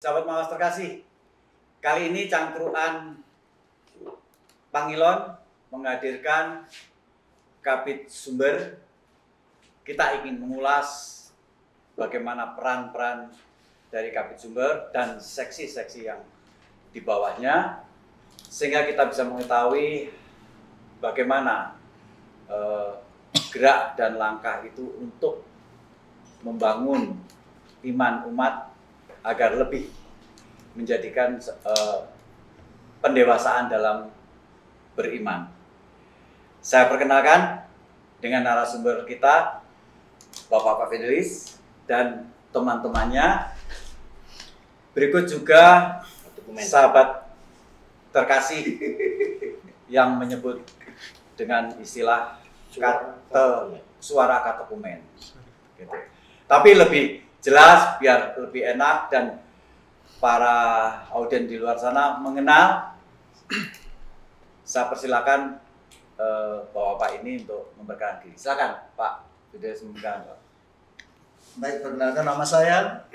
Sahabat Mawas terkasih, kali ini Cangkruan Pangilon menghadirkan Kabid Sumber. Kita ingin mengulas bagaimana peran-peran dari Kabid Sumber dan seksi-seksi yang di bawahnya, sehingga kita bisa mengetahui bagaimana gerak dan langkah itu untuk membangun iman umat agar lebih menjadikan pendewasaan dalam beriman. Saya perkenalkan dengan narasumber kita, Bapak Fidelis dan teman-temannya. Berikut juga sahabat terkasih yang menyebut dengan istilah suara katekumen. Gitu. Tapi lebih jelas biar lebih enak dan para audien di luar sana mengenal. Saya persilakan Bapak ini untuk memperkenalkan diri. Silakan Pak Fidelis memperkenalkan. Baik, perkenalkan nama saya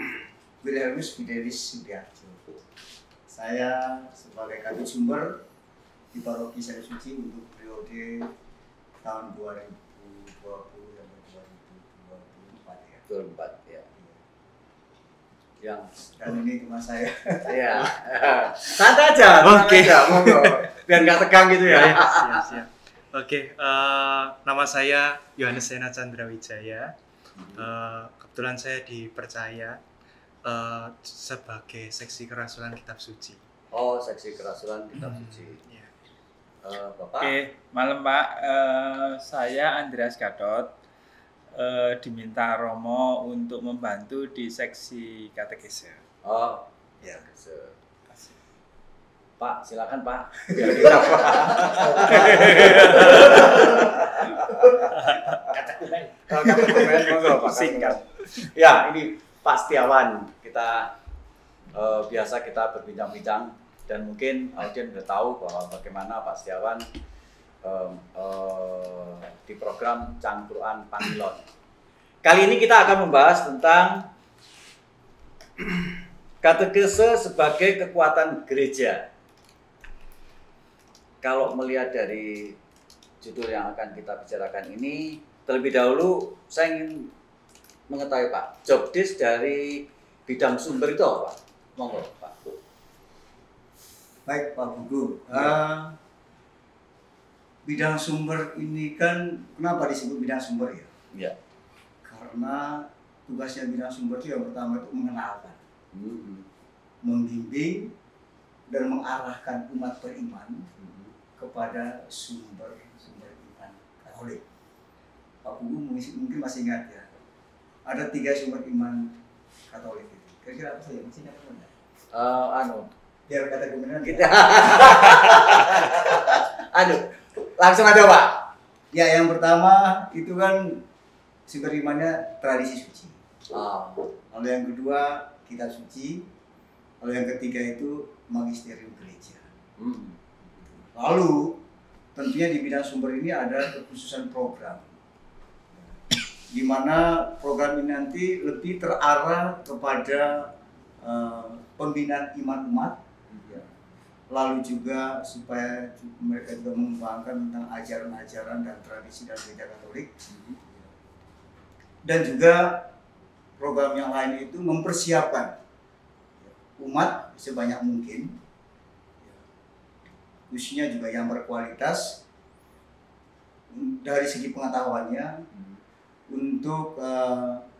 Wilhelmus Fidelis Sudiarjo. Saya sebagai Kabid Sumber di Paroki Sari Suci untuk periode tahun 2020 sampai 2024 ya. 24 ya. Yang Dan ini cuma saya. ya. Santai aja. Oke. Monggo. Biar nggak tegang gitu ya. Siap. Oke, nama saya Yohanes Sena Candrawijaya. Kebetulan saya dipercaya sebagai seksi kerasulan Kitab Suci. Oh, seksi kerasulan Kitab Suci. Ya. Bapak. Oke, malam Pak. Saya Andreas Gatot, diminta Romo untuk membantu di seksi katekese. Oh, Ya. Pak, silakan Pak. Biar kita Pak. Katekumen, monggo Pak. Singkat. Ya, ini Pak Setiawan. Kita biasa kita berbincang-bincang dan mungkin audien sudah tahu bahwa bagaimana Pak Setiawan di program Cangkruan Pangilon. Kali ini kita akan membahas tentang katekese sebagai kekuatan gereja. Kalau melihat dari judul yang akan kita bicarakan ini, terlebih dahulu saya ingin mengetahui Pak, job desk dari bidang sumber itu apa Pak? Monggo Pak. Baik Pak Budu. Bidang sumber ini kan kenapa disebut bidang sumber ya? Ya. Karena tugasnya bidang sumber itu yang pertama itu mengenalkan, membimbing dan mengarahkan umat beriman kepada sumber iman Katolik. Pak Budu mungkin masih ingat ya, ada 3 sumber iman Katolik itu. Kira-kira apa saja? Masih ingat apa? Biar kata kebenaran Kita. Langsung aja Pak. Ya, yang pertama itu kan sumber imannya tradisi suci. Lalu yang kedua kitab suci. Lalu yang ketiga itu magisterium gereja. Lalu tentunya di bidang sumber ini ada kekhususan program, di mana program ini nanti lebih terarah kepada pembinaan iman umat, lalu juga supaya mereka juga mengembangkan tentang ajaran-ajaran dan tradisi dalam gereja Katolik, dan juga program yang lain itu mempersiapkan umat sebanyak mungkin, khususnya juga yang berkualitas dari segi pengetahuannya untuk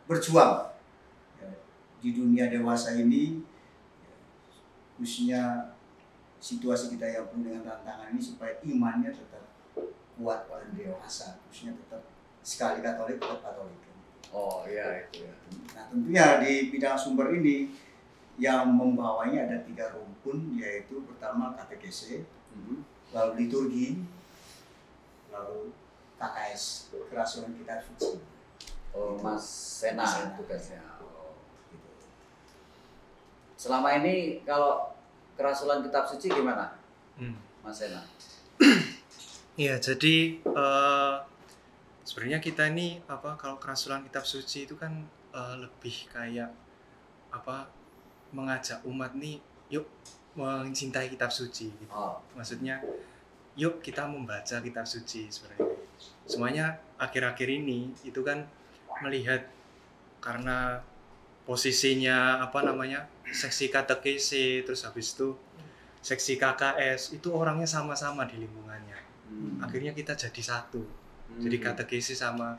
berjuang di dunia dewasa ini, khususnya situasi kita yang penuh dengan tantangan ini, supaya imannya tetap kuat dan dewasa, khususnya tetap sekali Katolik tetap Katolik. Oh iya itu ya. Nah tentunya di bidang sumber ini yang membawanya ada 3 rumpun, yaitu pertama katekese, lalu liturgi, lalu KKS, kerasulan Kitab Suci. Oh, Mas Sena tugasnya. Oh, gitu. Selama ini kalau kerasulan Kitab Suci gimana, Mas Sena? Iya, jadi sebenarnya kita ini kalau kerasulan Kitab Suci itu kan lebih kayak mengajak umat nih, yuk mencintai kitab suci gitu. Oh. Maksudnya yuk kita membaca kitab suci sebenarnya. Semuanya akhir-akhir ini itu kan melihat karena posisinya seksi katekese, terus habis itu seksi KKS, itu orangnya sama-sama di lingkungannya. Akhirnya kita jadi satu. Jadi katekese sama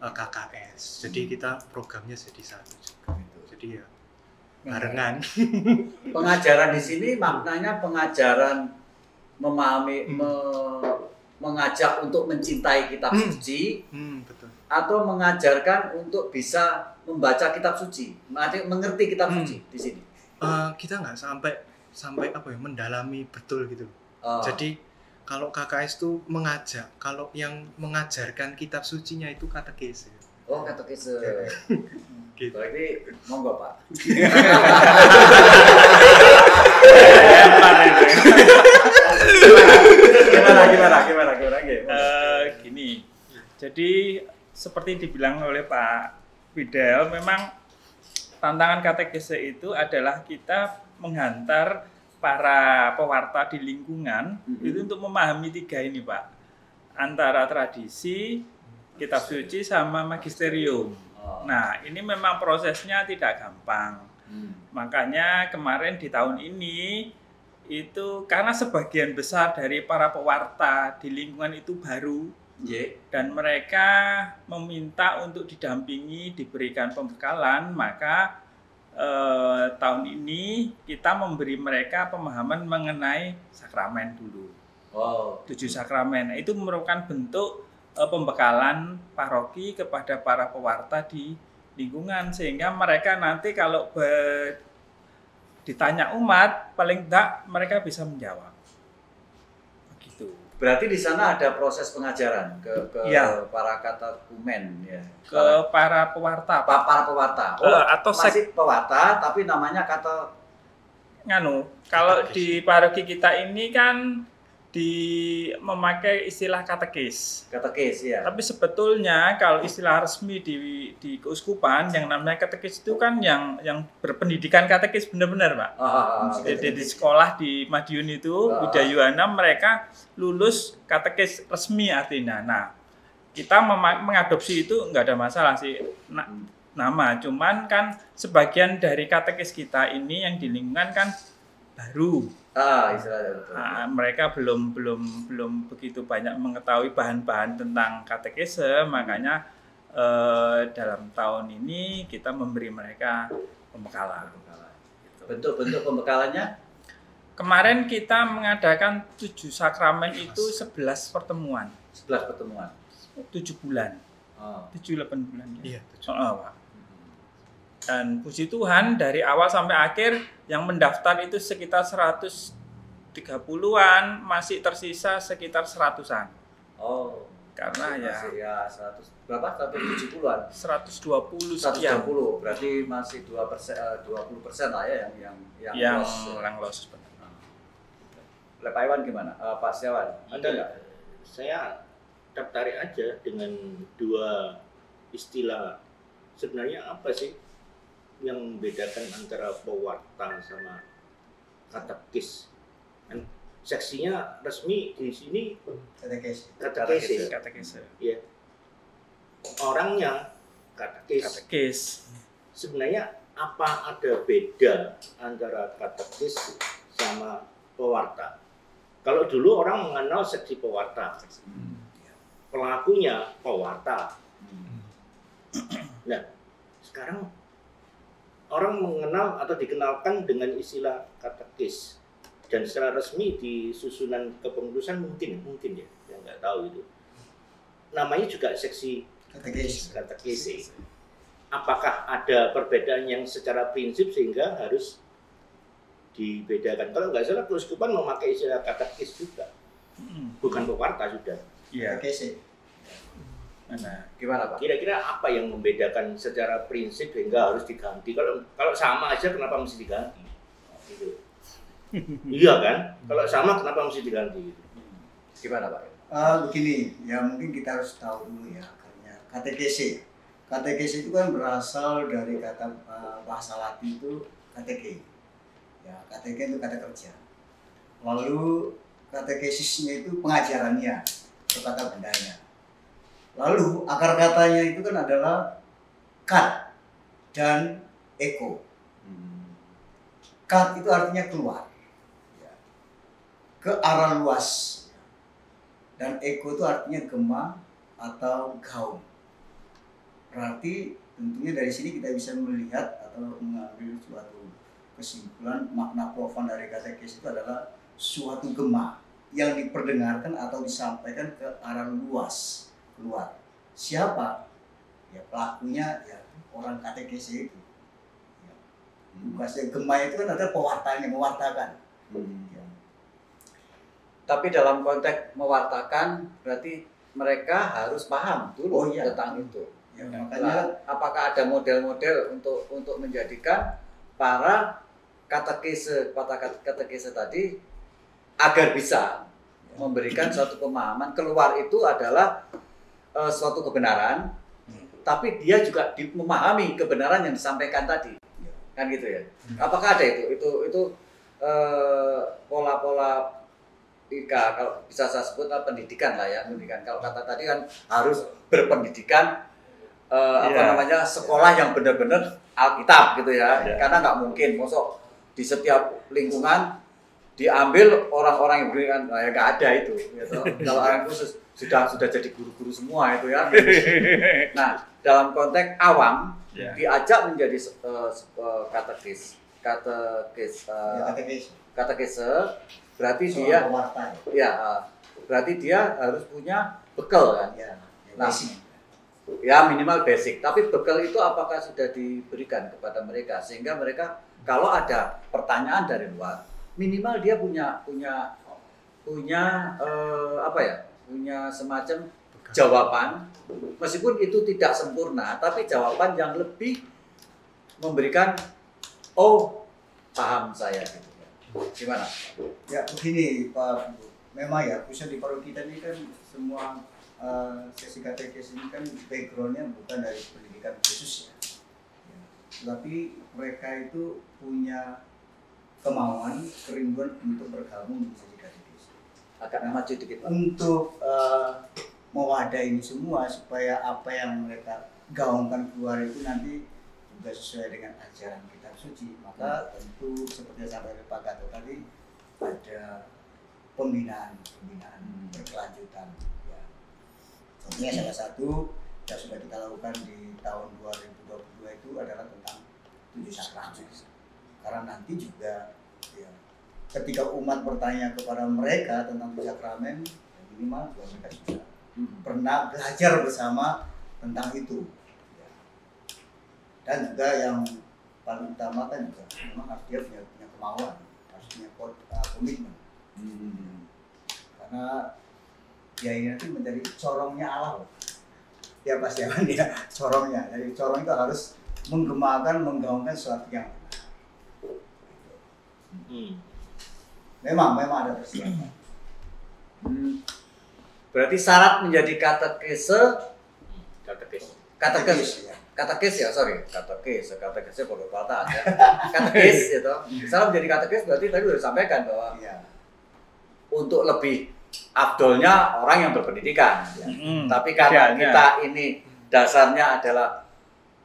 KKS. Jadi kita programnya jadi satu juga. Jadi ya barengan. Pengajaran di sini maknanya pengajaran memahami, mengajak untuk mencintai kitab suci, Betul. atau mengajarkan untuk bisa membaca kitab suci, mengerti kitab suci di sini. Kita nggak sampai mendalami betul gitu. Jadi kalau KKS itu mengajak, kalau yang mengajarkan kitab sucinya itu katekese. Oh, katekese. Gitu. Berarti monggo Pak. Gimana? Gini, jadi seperti dibilang oleh Pak Fidel, memang tantangan katekese itu adalah kita menghantar para pewarta di lingkungan itu untuk memahami tiga ini Pak, antara tradisi, kitab suci sama magisterium. Nah ini memang prosesnya tidak gampang. Makanya kemarin di tahun ini itu karena sebagian besar dari para pewarta di lingkungan itu baru, dan mereka meminta untuk didampingi, diberikan pembekalan, maka tahun ini kita memberi mereka pemahaman mengenai sakramen dulu. 7 sakramen. Itu merupakan bentuk pembekalan paroki kepada para pewarta di lingkungan, sehingga mereka nanti kalau ditanya umat, paling tidak mereka bisa menjawab. Begitu. Berarti di sana ada proses pengajaran ke Ya. para katekumen ya. Ke para pewarta. Para pewarta. Atau masih pewarta tapi namanya kalau di paroki kita ini kan memakai istilah katekis. katekis ya. Tapi sebetulnya kalau istilah resmi di keuskupan yang namanya katekis itu kan yang berpendidikan katekis benar-benar Pak. Di sekolah di Madiun itu Widayuana mereka lulus katekis resmi artinya. Nah kita mengadopsi itu nggak ada masalah sih nama. Cuman kan sebagian dari katekis kita ini yang di lingkungan kan baru. Istilahnya. Mereka belum begitu banyak mengetahui bahan-bahan tentang katekese, makanya dalam tahun ini kita memberi mereka pembekalan. Bentuk-bentuk pembekalannya? Kemarin kita mengadakan 7 sakramen itu 11 pertemuan. 11 pertemuan. 7 bulan. 7-8 bulan. Iya, Pak. Dan puji Tuhan dari awal sampai akhir yang mendaftar itu sekitar 130-an, masih tersisa sekitar 100-an. Karena ya 100 berapa? 170-an. 120 sekian. 120. Berarti masih 20% lah ya yang loss. Pak Iwan gimana? Pak Setiawan, ada nggak? Saya tertarik aja dengan dua istilah. Sebenarnya apa sih yang membedakan antara pewarta sama katekis? Seksinya resmi di sini katekese. Ya. Orangnya katekis. Sebenarnya apa ada beda antara katekis sama pewarta? Kalau dulu orang mengenal seksi pewarta, pelakunya pewarta. Nah, sekarang orang mengenal atau dikenalkan dengan istilah katekis, dan secara resmi di susunan kepengurusan mungkin ya, yang nggak tahu itu. Namanya juga seksi katekese. Apakah ada perbedaan yang secara prinsip sehingga harus dibedakan? Kalau nggak salah keuskupan memakai istilah katekis juga, bukan pewarta sudah. Iya. Nah, gimana Pak? Kira-kira apa yang membedakan secara prinsip sehingga harus diganti? Kalau sama aja kenapa mesti diganti? Gitu. Iya kan? Kalau sama kenapa mesti diganti? Gimana Pak? Begini, ya mungkin kita harus tahu dulu ya akarnya. Katekese itu kan berasal dari kata bahasa Latin itu kateke. Ya, kateke itu kata kerja. Lalu katekesisnya itu pengajarannya atau kata bendanya. Lalu akar katanya itu kan adalah kat dan eko. Kat itu artinya keluar, ya, ke arah luas. Dan eko itu artinya gema atau gaung. Berarti tentunya dari sini kita bisa melihat atau mengambil suatu kesimpulan makna profan dari katekes itu adalah suatu gema yang diperdengarkan atau disampaikan ke arah luas, keluar. Siapa? Ya pelakunya ya orang katekes itu. Ya. Bukan gema itu kan ada pewartanya, mewartakan. Ya. Tapi dalam konteks mewartakan berarti mereka harus paham dulu tentang itu. Ya, Nah, makanya apakah ada model-model untuk menjadikan para katekese tadi agar bisa memberikan suatu pemahaman keluar itu adalah suatu kebenaran, tapi dia juga memahami kebenaran yang disampaikan tadi, kan gitu ya? Apakah ada itu pola-pola kalau bisa saya sebut pendidikan lah ya, pendidikan. Kalau kata tadi kan harus berpendidikan, sekolah yang benar-benar Alkitab gitu ya, karena nggak mungkin, mosok di setiap lingkungan diambil orang-orang yang berikan, ya nggak ada itu. Gitu. Kalau orang khusus sudah jadi guru-guru semua itu ya. Nah, dalam konteks awam diajak menjadi katekese, berarti dia berarti dia harus punya bekal kan. Nah, ya minimal basic. Tapi bekal itu apakah sudah diberikan kepada mereka sehingga mereka kalau ada pertanyaan dari luar, minimal dia punya semacam jawaban, meskipun itu tidak sempurna, tapi jawaban yang lebih memberikan paham saya. Gimana? Ya begini Pak, memang ya khususnya di paroki kita ini kan semua sesi katekes ini kan backgroundnya bukan dari pendidikan khusus ya. Tapi mereka itu punya kemauan, kerinduan untuk bergabung menjadi katekes. Agak maju dikit Pak. Untuk mewadahi ini semua supaya apa yang mereka gaungkan keluar itu nanti juga sesuai dengan ajaran kitab suci. Maka tentu seperti yang sampai Pak Gatot tadi ada pembinaan berkelanjutan. Ya. Contohnya salah satu yang sudah kita lakukan di tahun 2022 itu adalah tentang 7 sakramen. Karena nanti juga ya, ketika umat bertanya kepada mereka tentang 7 sakramen, ya minimal juga mereka sudah pernah belajar bersama tentang itu. Ya. Dan juga yang paling utama kan juga memang harus dia punya kemauan, harus punya komitmen. Karena dia ini nanti menjadi corongnya Allah. Ya pasti akan dia corongnya. Jadi corong itu harus menggaungkan sesuatu yang benar. Memang ada persiapan. Berarti syarat menjadi katekese bodoh kata ya. Katekes itu. Syarat menjadi katekes berarti tadi sudah disampaikan bahwa untuk lebih afdolnya orang yang berpendidikan. Ya. Tapi karena kita ini dasarnya adalah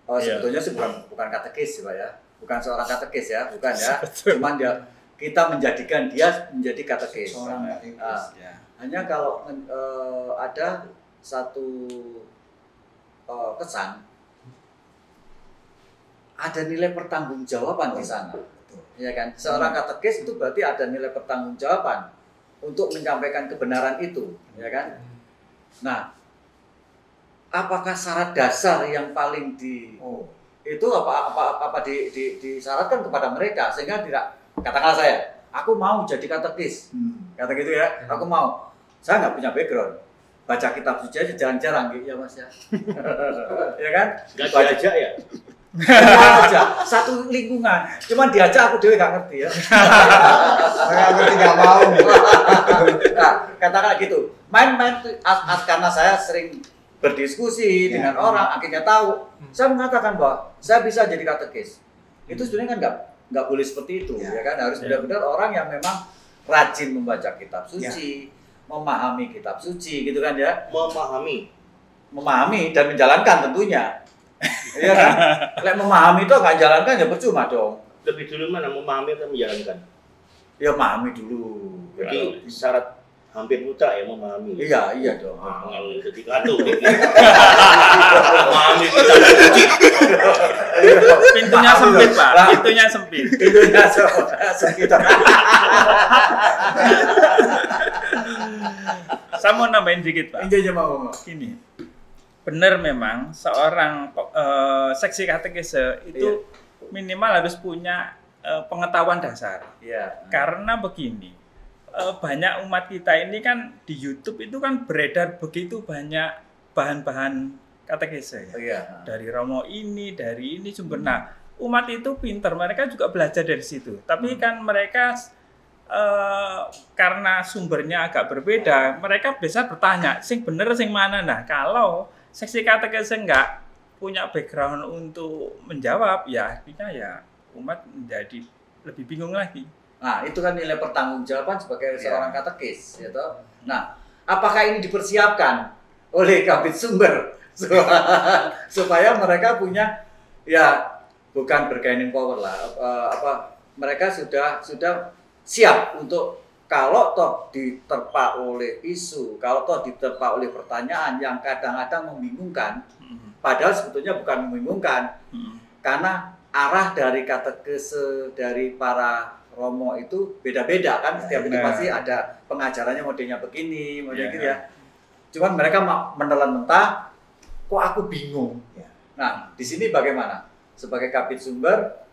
sebetulnya sih bukan katekes Pak ya. Bukan seorang katekes ya, bukan ya. Cuman kita menjadikan dia menjadi katekes. Hanya kalau ada satu kesan, ada nilai pertanggungjawaban di sana, ya kan? Seorang katekes itu berarti ada nilai pertanggungjawaban untuk menyampaikan kebenaran itu, ya kan? Nah, apakah syarat dasar yang paling itu apa disyaratkan kepada mereka sehingga tidak, katakanlah saya, aku mau jadi katekis, kata gitu ya, aku mau. Saya nggak punya background, baca kitab suci aja jarang-jarang gitu ya Mas ya, ya kan? Nggak diajak ya? Aja satu lingkungan, cuman diajak aku dewe nggak ngerti ya. Saya ngerti nggak mau. Nah, katakan gitu, main-main karena saya sering berdiskusi dengan orang, akhirnya tahu. Saya mengatakan bahwa saya bisa jadi katekis. Itu sebenarnya kan nggak boleh seperti itu, Ya. ya kan? Harus Ya. benar-benar orang yang memang rajin membaca kitab suci, memahami kitab suci, gitu kan ya? Memahami dan menjalankan tentunya. Iya kan? Lek memahami itu nggak jalankan ya percuma dong. Lebih dulu mana memahami atau menjalankan? Ya memahami dulu. Jadi syarat hampir buta ya memahami. Iya dong. Kalau jadi kado memahami kita suci. Pintunya sempit, Pak. Pintunya sempit. Pintunya sempit. Saya mau nambahin dikit, Pak. Ini aja mau. Gini, benar memang seorang seksi katekese itu minimal harus punya pengetahuan dasar. Iya. Karena begini, banyak umat kita ini kan di YouTube itu kan beredar begitu banyak bahan-bahan katekese. Iya. Dari Romo ini, dari ini sumber. Nah, umat itu pinter, mereka juga belajar dari situ. Tapi kan mereka karena sumbernya agak berbeda, mereka bisa bertanya, sing bener sing mana. Nah, kalau seksi katekese enggak punya background untuk menjawab, ya akhirnya ya umat menjadi lebih bingung lagi. Nah, itu kan nilai pertanggungjawaban sebagai seorang katekis, ya toh. Nah, apakah ini dipersiapkan oleh kabit sumber supaya mereka punya ya bukan bargaining power lah, mereka sudah siap untuk kalau toh diterpa oleh isu, kalau toh diterpa oleh pertanyaan yang kadang-kadang membingungkan, padahal sebetulnya bukan membingungkan, karena arah dari katekese dari para romo itu beda-beda kan, setiap itu pasti ada pengajarannya modelnya begini, modelnya gitu ya. Cuman mereka menelan mentah, kok aku bingung. Nah, di sini bagaimana? Sebagai kabit sumber,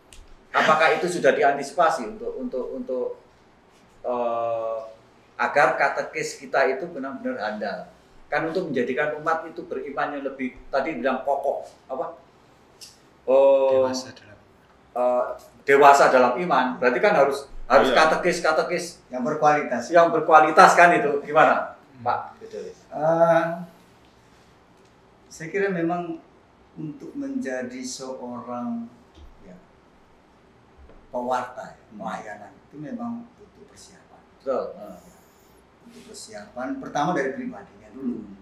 apakah itu sudah diantisipasi untuk agar katekis kita itu benar-benar handal? Kan untuk menjadikan umat itu beriman yang lebih, tadi bilang kokoh, apa? Dewasa dalam iman. Berarti kan harus katekis yang berkualitas. yang berkualitas kan itu. Gimana, Pak? Saya kira memang untuk menjadi seorang pewarta pelayanan itu memang butuh persiapan. Betul. Butuh persiapan pertama dari pribadinya dulu.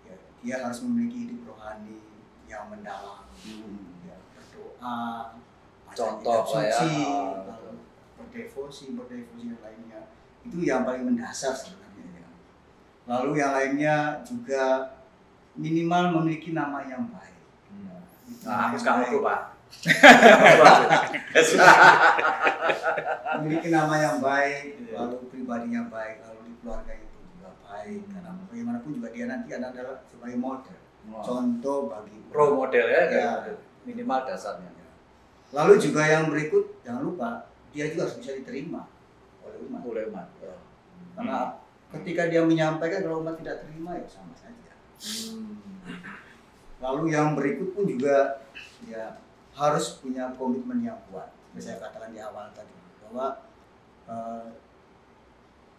Ya, dia harus memiliki hidup rohani yang mendalam. Ya, berdoa, baca Contoh kitab lah ya. suci, lalu berdevosi yang lainnya. Itu yang paling mendasar sebenarnya. Ya. Lalu yang lainnya juga minimal memiliki nama yang baik. Nah, aku sekarang itu, Pak. Memiliki nama yang baik, lalu pribadinya baik, lalu di keluarga itu juga baik. Karena bagaimanapun juga dia nanti adalah sebagai model, contoh bagi Pro model Ya. minimal dasarnya. Lalu juga yang berikut, jangan lupa dia juga harus bisa diterima oleh umat. Karena ketika dia menyampaikan kalau umat tidak terima ya sama saja. Lalu yang berikut pun juga ya harus punya komitmen yang kuat. Saya katakan di awal tadi bahwa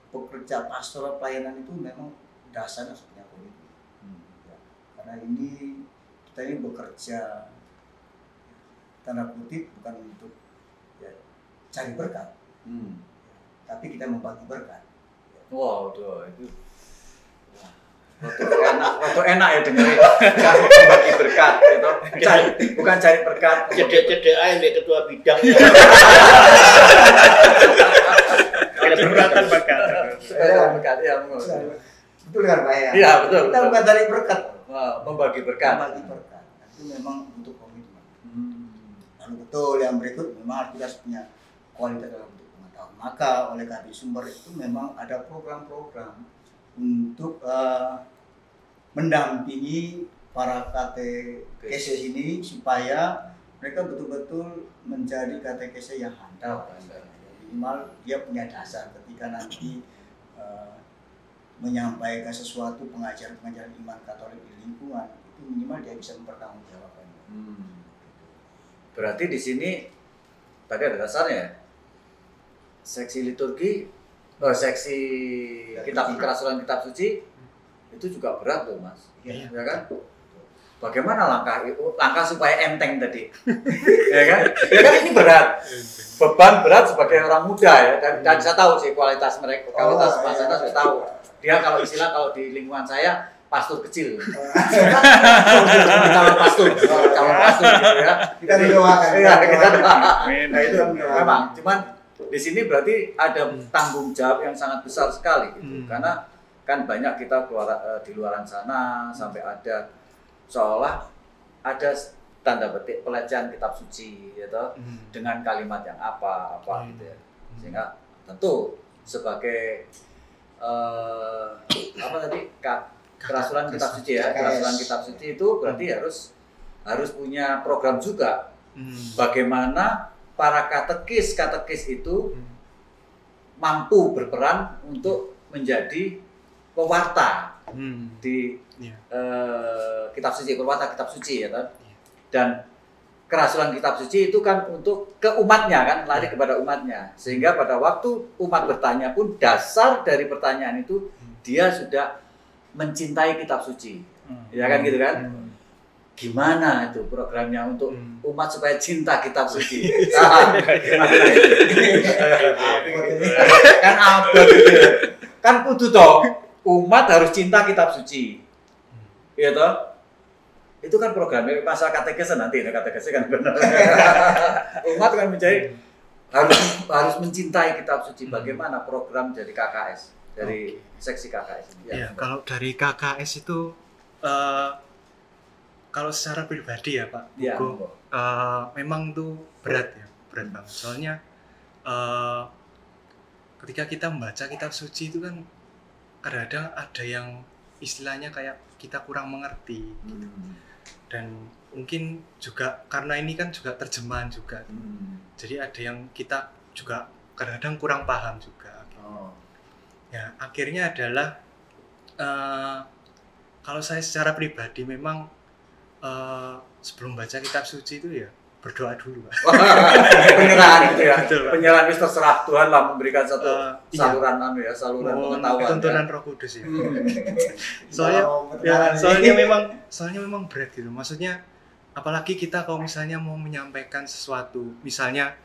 pekerja pastoral pelayanan itu memang dasarnya harus punya komitmen. Ya, karena kita ini bekerja tanda kutip bukan untuk cari berkat, tapi kita membagi berkat. Wow, tuh itu. Waktu enak ya dengerin membagi berkat, gitu. Bukan cari berkat. Cedek-cedek aja deh ketua bidang. Ada keberatan berkat. Berkat, ya. Betul kan Pak ya? Iya, betul. Kita bukan cari berkat, Membagi berkat. membagi berkat. Itu memang untuk komitmen. Lalu betul yang berikut memang kita harus punya kualitas dalam bentuk pengetahuan. Maka oleh kabit sumber itu memang ada program-program untuk mendampingi para katekese ini supaya mereka betul-betul menjadi katekese yang handal. Minimal dia punya dasar ketika nanti menyampaikan sesuatu pengajaran iman Katolik di lingkungan itu minimal dia bisa mempertanggungjawabkannya. Berarti di sini tadi ada dasarnya ya. Seksi liturgi, seksi kerasulan kitab suci itu juga berat loh Mas. Iya. Ya kan? bagaimana langkah supaya enteng tadi, ya kan? Ya kan ini berat, beban berat sebagai orang muda ya, dan saya tahu sih kualitas mereka, kualitas Mas Sana saya tahu. Dia kalau di lingkungan saya pastor kecil, calon pastor gitu ya. Kita doakan. Iya, kita doakan. Nah, itu memang, cuman di sini berarti ada tanggung jawab yang sangat besar sekali gitu, karena kan banyak kita keluar di luaran sana sampai ada seolah ada tanda petik pelecehan kitab suci gitu dengan kalimat yang apa gitu ya, sehingga tentu sebagai kerasulan kitab suci ya, kerasulan kitab suci itu berarti harus punya program juga bagaimana para katekis itu mampu berperan untuk menjadi pewarta di kitab suci, pewarta kitab suci ya kan. Dan kerasulan kitab suci itu kan untuk ke umatnya kan, lari kepada umatnya, sehingga pada waktu umat bertanya pun dasar dari pertanyaan itu dia sudah mencintai kitab suci, ya kan gitu kan. Gimana itu programnya untuk umat supaya cinta kitab suci? Kan apa gitu ya? Kan kudu toh umat harus cinta kitab suci, ya toh? Itu kan programnya masalah katekesen nanti, katekesen kan benar. Umat kan menjadi harus mencintai kitab suci. Bagaimana program dari KKS, dari seksi KKS ini? Ya, kalau dari KKS itu kalau secara pribadi ya Pak Bugo, memang tuh berat banget. Soalnya ketika kita membaca kitab suci itu kan kadang-kadang ada yang istilahnya kayak kita kurang mengerti gitu. Dan mungkin juga karena ini kan juga terjemahan juga, jadi ada yang kita juga kadang-kadang kurang paham juga. Ya akhirnya adalah kalau saya secara pribadi memang sebelum baca kitab suci itu ya berdoa dulu, Pak. Penyerahan itu ya. Betul, Pak. Penyerahan itu terserah Tuhan lah memberikan satu saluran saluran pengetahuan. Tuntunan ya. Roh Kudus ya. Soalnya memang berat gitu. Maksudnya apalagi kita kalau misalnya mau menyampaikan sesuatu, misalnya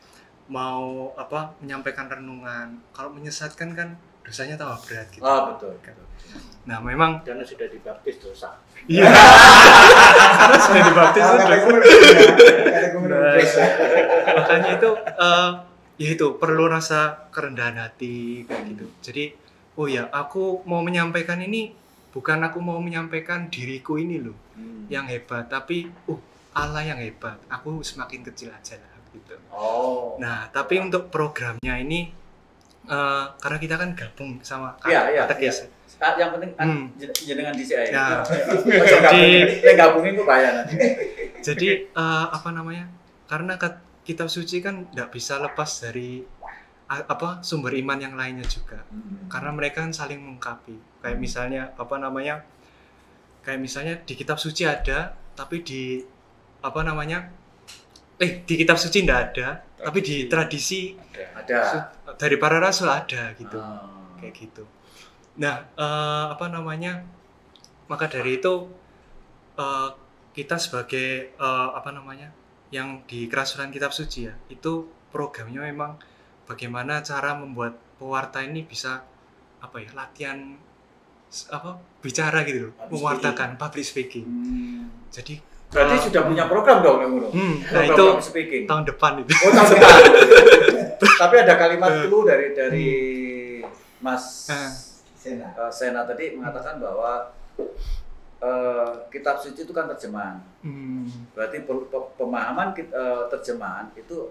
mau menyampaikan renungan, kalau menyesatkan kan dosanya tambah berat gitu. Betul. Nah, memang karena sudah dibaptis dosa. Iya. Karena sudah dibaptis makanya itu ya itu perlu rasa kerendahan hati kayak gitu. Jadi oh ya, aku mau menyampaikan ini bukan aku mau menyampaikan diriku ini loh yang hebat, tapi Allah yang hebat. Aku semakin kecil aja lah gitu. Nah, tapi untuk programnya ini karena kita kan gabung sama katekis. Yang penting jenengan di CI. Ya. Jadi gabungin itu bahaya nanti. Jadi karena kitab suci kan tidak bisa lepas dari sumber iman yang lainnya juga. Karena mereka kan saling melengkapi. Kayak misalnya kayak misalnya di kitab suci ada, tapi di di kitab suci tidak ada, tapi di tradisi ada. Dari para rasul ada gitu. Kayak gitu. Nah, maka dari itu kita sebagai yang di kerasulan kitab suci ya, itu programnya memang bagaimana cara membuat pewarta ini bisa latihan bicara gitu loh, mewartakan public speaking. Jadi berarti sudah punya program dong yang nah itu speaking. Tahun depan itu. Tahun depan. Tapi ada kalimat dulu dari Mas Sena tadi mengatakan bahwa kitab suci itu kan terjemahan. Berarti pemahaman terjemahan itu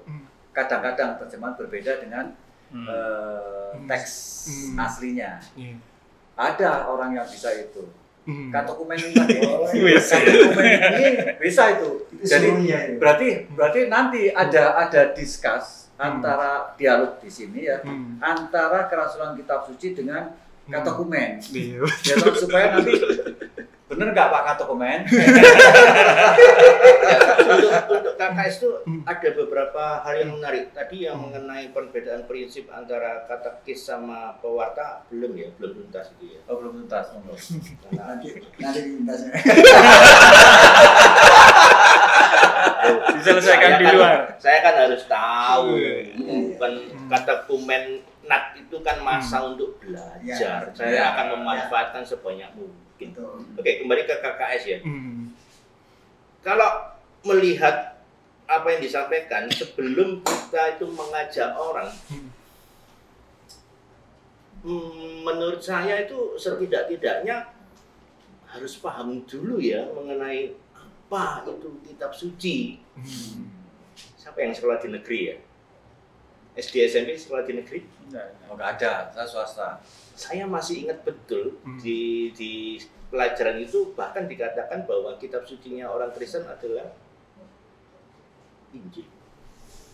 kadang-kadang terjemahan berbeda dengan teks aslinya. Ada orang yang bisa itu. Katokumen ini bisa itu. Jadi berarti nanti ada discuss antara dialog di sini ya, antara kerasulan kitab suci dengan katokumen. Ya, supaya nanti bener nggak Pak katokumen? Untuk KKS itu ada beberapa hal yang menarik. Tadi yang mengenai perbedaan prinsip antara katekis sama pewarta belum tuntas itu ya. Oh, belum tuntas, monggo. Nanti lintasnya. Diselesaikan di luar. Saya kan harus tahu, bukan kata dokumen NAT itu kan masa untuk belajar. Saya akan memanfaatkan sebanyak mungkin. Oke, kembali ke KKS ya. Kalau melihat apa yang disampaikan, sebelum kita itu mengajak orang, menurut saya itu setidak-tidaknya harus paham dulu ya mengenai apa itu kitab suci. Siapa yang sekolah di negeri ya? SD SMP sekolah di negeri? Oh, nggak ada, saya swasta. Saya masih ingat betul di pelajaran itu bahkan dikatakan bahwa kitab sucinya orang Kristen adalah Injil.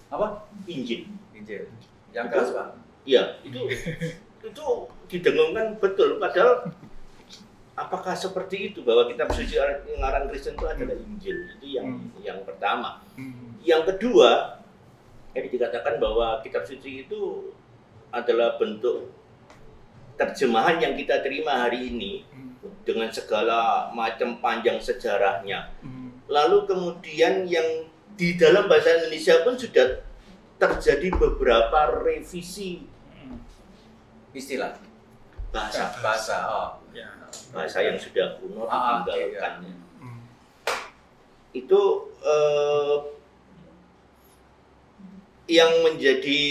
Apa? Injil. Injil. Yang keras, Pak. Iya, itu didengungkan betul. Padahal apakah seperti itu bahwa kitab suci orang Kristen itu adalah Injil? Itu yang pertama. Yang kedua, dikatakan bahwa kitab suci itu adalah bentuk terjemahan yang kita terima hari ini dengan segala macam panjang sejarahnya. Lalu kemudian yang di dalam bahasa Indonesia pun sudah terjadi beberapa revisi Istilah bahasa yang sudah kuno ditinggalkan. Itu yang menjadi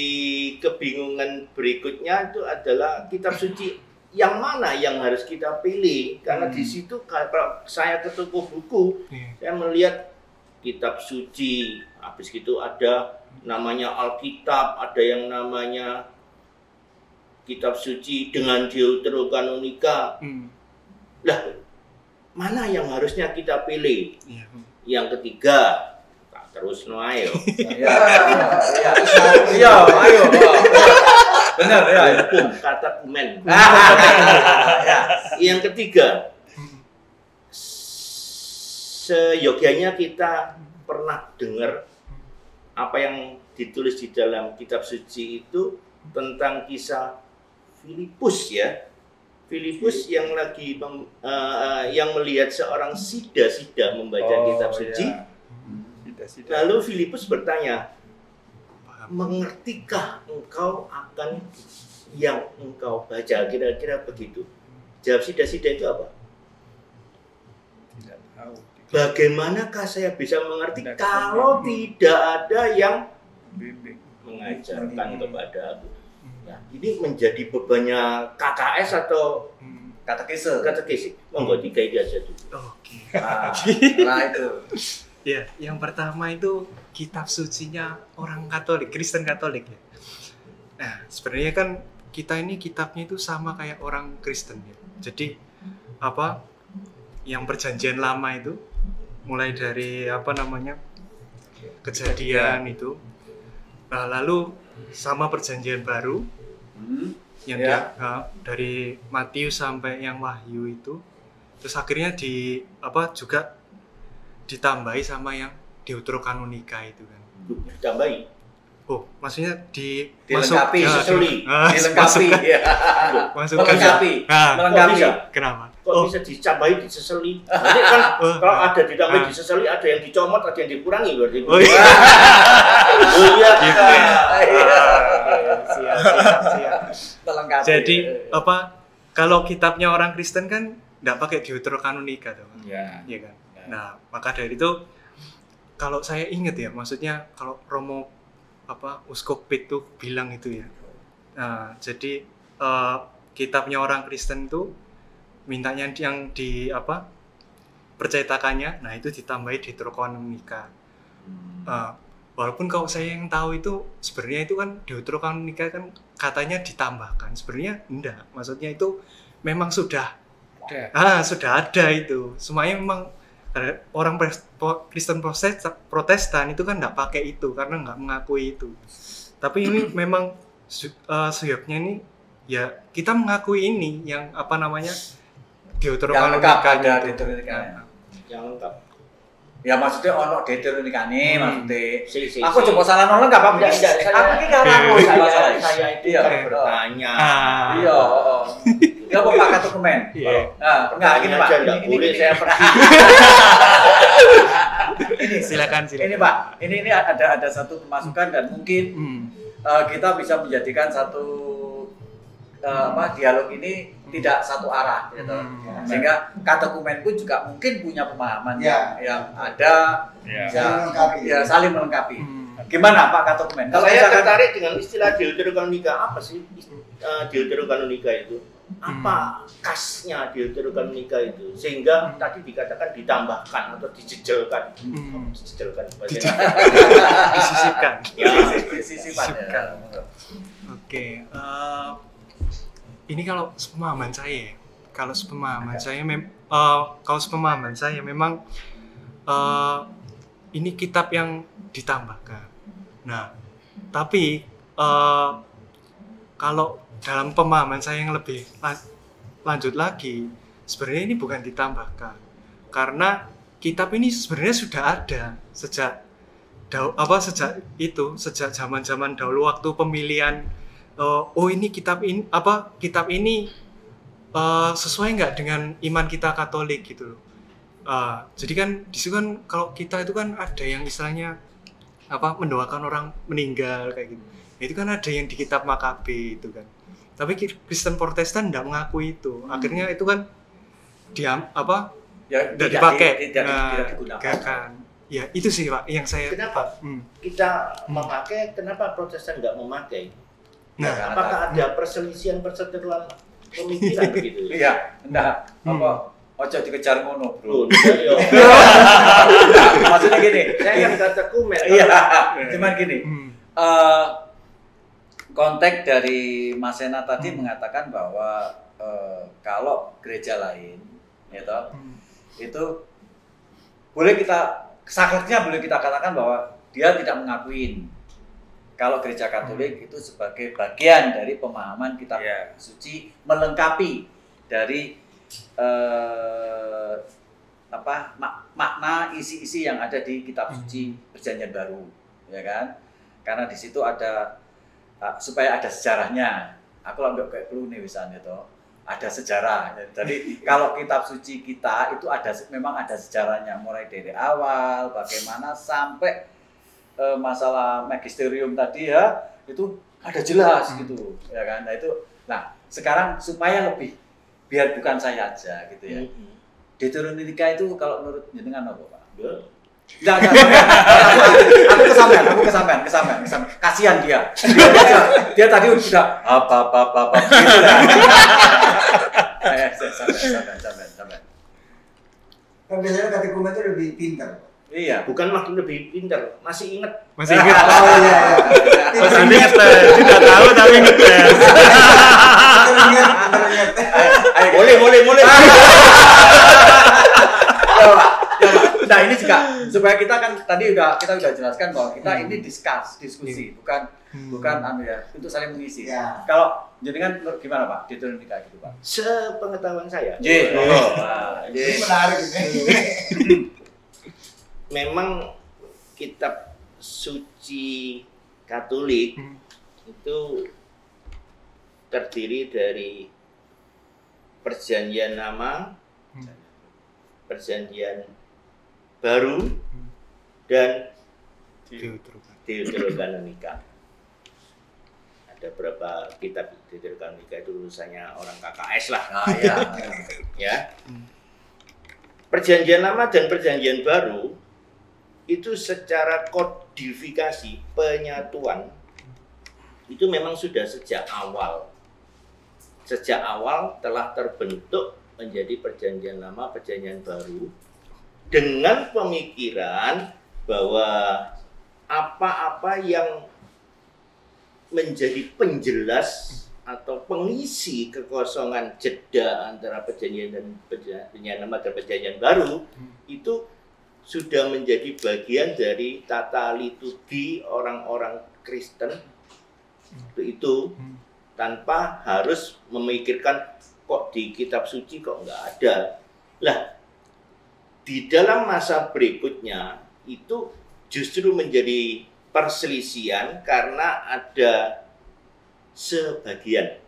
kebingungan berikutnya itu adalah kitab suci yang mana yang harus kita pilih, karena di situ kalau saya ke toko buku saya melihat kitab suci, habis itu ada namanya Alkitab, ada yang namanya kitab suci dengan Deuterokanonika. Lah, mana yang harusnya kita pilih? Yang ketiga, terus no ayo. Iya, ayo. Benar ya. Hukum kata kumen. Yang ketiga, seyogyanya kita pernah dengar apa yang ditulis di dalam kitab suci itu tentang kisah Filipus ya. Filipus yang lagi yang melihat seorang sida membaca kitab suci. Lalu Filipus bertanya, mengertikah engkau akan yang engkau baca? Kira-kira begitu. Jawab sida itu apa? Tidak tahu. Bagaimanakah saya bisa mengerti kalau tidak ada yang Bimbing. mengajarkan kepada aku? Nah, ini menjadi bebannya KKS atau katekis? Monggo digaidi aja dulu. Oke. Nah itu. Ya, yang pertama itu kitab sucinya orang Katolik, Kristen Katolik ya. Nah, sebenarnya kan kita ini kitabnya itu sama kayak orang Kristen ya. Jadi apa yang perjanjian lama itu mulai dari Kejadian itu. Nah, lalu sama perjanjian baru yang dari Matius sampai yang Wahyu itu. Terus akhirnya juga ditambahi sama yang Deuterokanonika itu kan. Ditambahi? Oh, maksudnya dilengkapi, Melengkapi. Kenapa? Kok bisa ditambahi, diseseli? Nanti kan kalau ada ditambahi, diseseli, ada yang dicomot, ada yang dikurangi berarti. Oh iya. Siap. Jadi kalau kitabnya orang Kristen kan nggak pakai Deuterokanonika tuh. Iya kan. Nah, maka dari itu kalau saya ingat ya, maksudnya kalau Romo Uskup itu bilang itu ya. Nah, jadi kitabnya orang Kristen itu mintanya yang percetakannya, nah itu ditambahi Deuterokanonika. Walaupun kalau saya yang tahu itu sebenarnya itu kan Deuterokanonika kan katanya ditambahkan, sebenarnya enggak. Maksudnya itu memang sudah ada itu. Semuanya memang orang Kristen Protestan itu kan nggak pakai itu karena nggak mengakui itu. Tapi ini memang suyapnya ini ya kita mengakui ini yang Deuterokanonika ada Deuterokanonika. Yang lengkap. Ya maksudnya ono Deuteronikane maksudnya. Si. Aku coba salah nolak enggak apa-apa. Enggak, Aku iki karo saya itu Iya. kan bertanya. Iya, heeh. Ya apa Pak dokumen? Iya. Nah, enggak gini Pak. Enggak boleh saya pergi. Ini Silakan. Ini Pak, ini ada satu masukan dan mungkin kita bisa menjadikan satu dialog ini tidak satu arah gitu. Sehingga Katokumen pun juga mungkin punya pemahaman yang ada saling melengkapi. Gimana Pak Katokumen? Kalau saya tertarik dengan istilah Deuterokanonika, apa sih Deuterokanonika itu? Apa khasnya Deuterokanonika itu? Sehingga tadi dikatakan ditambahkan atau dijejelkan. Dijejelkan bahasanya. Disisipkan. Ya, Disisipkan. Oke, ini kalau sepemahaman saya, memang ini kitab yang ditambahkan. Nah, tapi kalau dalam pemahaman saya yang lebih lanjut lagi, sebenarnya ini bukan ditambahkan, karena kitab ini sebenarnya sudah ada sejak zaman-zaman dahulu waktu pemilihan. Ini kitab ini sesuai nggak dengan iman kita Katolik gitu loh. Jadi kan di situ kan kalau kita itu kan ada yang istilahnya mendoakan orang meninggal kayak gitu. Itu kan ada yang di kitab Makabe itu kan. Tapi Kristen Protestan tidak mengakui itu. Akhirnya itu kan tidak dipakai. Tidak digunakan. Ya itu sih Pak yang saya. Kenapa kita memakai? Kenapa Protestan nggak memakai? Nah, apakah ada perselisihan perseteruan pemikiran begitu? Iya, enggak. Ojo dikejar ngono, Bro. Maksudnya gini, Saya kan Katokumen. iya, cuman gini. Konteks dari Mas Sena tadi mengatakan bahwa kalau gereja lain, itu boleh sakleknya boleh kita katakan bahwa dia tidak mengakuin kalau gereja Katolik itu sebagai bagian dari pemahaman kitab suci, melengkapi dari makna isi-isi yang ada di kitab suci Perjanjian Baru, ya kan? Karena di situ ada supaya ada sejarahnya. Aku ambil kayak clue nih misalnya ada sejarah. Jadi kalau kitab suci kita itu memang ada sejarahnya, mulai dari awal bagaimana sampai masalah magisterium tadi itu ada jelas gitu, ya kan? Nah sekarang supaya lebih biar bukan saya aja gitu ya. Deuteronika itu kalau menurut jenengan apa Pak? Enggak. Aku kesampaian. Kasihan dia. Dia tadi udah apa gitu lah. Sampai. Kan biasanya Katokumen itu lebih pintar. Iya. Bukan makin lebih pintar, masih ingat. Masih ingat. Oh iya. Masih ingat. Tidak tahu tapi ingat. Boleh. Nah ini juga supaya kita kan tadi kita udah jelaskan bahwa kita ini diskusi, bukan untuk saling mengisi. Ya. Kalau jenengan gimana Pak? Deuteronika gitu Pak? Sepengetahuan saya. Ini menarik ini. Memang kitab suci Katolik itu terdiri dari Perjanjian Lama, Perjanjian Baru, dan Deuterokanonika. Ada berapa kitab Deuterokanonika itu urusannya orang KKS lah. Ya. Perjanjian Lama dan Perjanjian Baru itu secara kodifikasi penyatuan itu memang sudah sejak awal telah terbentuk menjadi Perjanjian Lama, Perjanjian Baru dengan pemikiran bahwa apa-apa yang menjadi penjelas atau pengisi kekosongan jeda antara Perjanjian Lama dan Perjanjian Baru itu sudah menjadi bagian dari tata liturgi orang-orang Kristen itu tanpa harus memikirkan kok di kitab suci kok nggak ada. Lah, di dalam masa berikutnya itu justru menjadi perselisihan karena ada sebagian,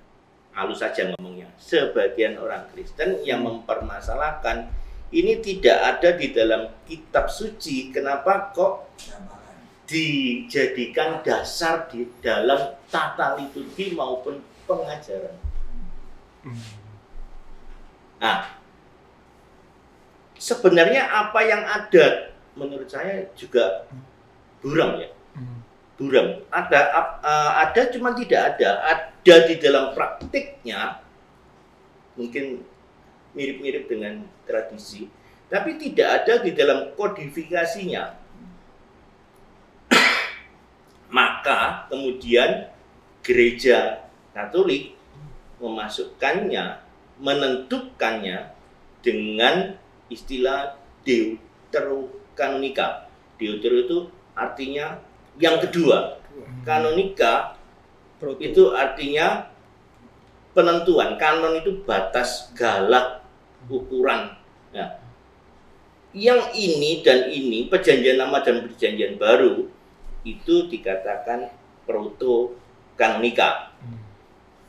halus saja ngomongnya, sebagian orang Kristen yang mempermasalahkan ini tidak ada di dalam kitab suci, kenapa kok dijadikan dasar di dalam tata liturgi maupun pengajaran. Nah, sebenarnya apa yang ada menurut saya juga buram ya. Buram. Ada cuma tidak ada di dalam praktiknya, mungkin mirip-mirip dengan tradisi, tapi tidak ada di dalam kodifikasinya. Maka kemudian gereja Katolik memasukkannya, menentukannya dengan istilah deuterokanonika. Deutero itu artinya yang kedua. Kanonika itu artinya penentuan. Kanon itu batas, galak, ukuran. Nah, yang ini dan ini, perjanjian lama dan perjanjian baru, itu dikatakan proto-kanonika.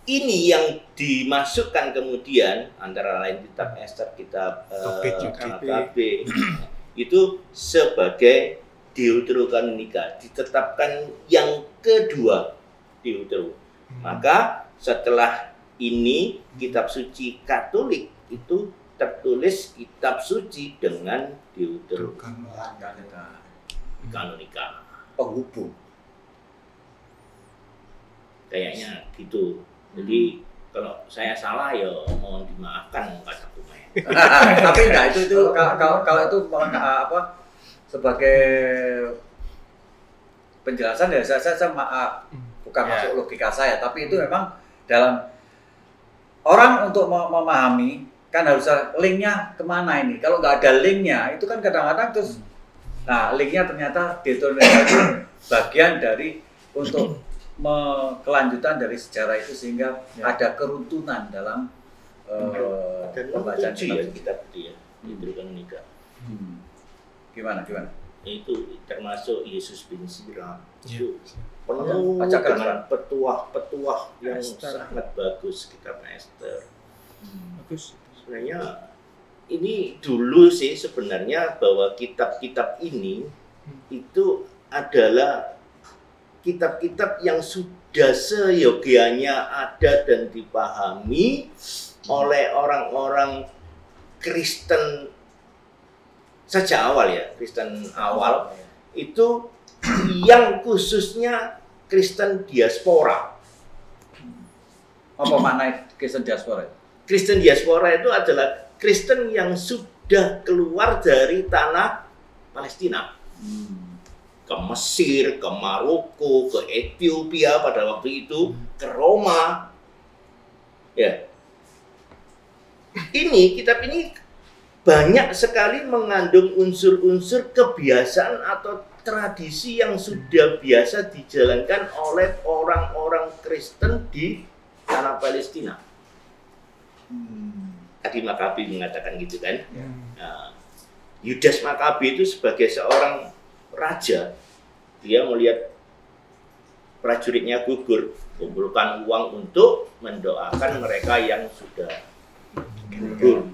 Ini yang dimasukkan kemudian antara lain kitab Ester, kitab KB itu sebagai deuterokanonika, ditetapkan yang kedua deutero. Maka setelah ini kitab suci Katolik itu tertulis kitab suci dengan deuterokanonika, penghubung. Kayaknya gitu. Jadi kalau saya salah ya mohon dimaafkan kataku. Tapi enggak, itu kalau itu apa sebagai penjelasan ya saya bukan masuk logika saya, tapi itu memang dalam orang untuk memahami kan harus linknya kemana ini. Kalau nggak ada linknya itu kan kadang-kadang terus, nah linknya ternyata Deuteronomi itu bagian dari untuk kelanjutan dari sejarah itu sehingga ada keruntuhan dalam pembacaan kitab itu ya, Deuterokanonika. Gimana? Itu termasuk Yesus bin Sira. Itu penuh dengan petuah-petuah yang Esther. sangat bagus kitab Ester. Bagus. Sebenarnya ini dulu sih sebenarnya bahwa kitab-kitab ini itu adalah kitab-kitab yang sudah seyogianya ada dan dipahami oleh orang-orang Kristen sejak awal ya, Kristen awal itu yang khususnya Kristen diaspora. Apa makna Kristen diaspora? Kristen diaspora itu adalah Kristen yang sudah keluar dari tanah Palestina. Ke Mesir, ke Maroko, ke Ethiopia pada waktu itu, ke Roma. Ya. Kitab ini banyak sekali mengandung unsur-unsur kebiasaan atau tradisi yang sudah biasa dijalankan oleh orang-orang Kristen di tanah Palestina. Tadi Makabi mengatakan gitu kan. Nah, Yudas Makabi itu sebagai seorang raja, dia melihat prajuritnya gugur, kumpulkan uang untuk mendoakan mereka yang sudah gugur.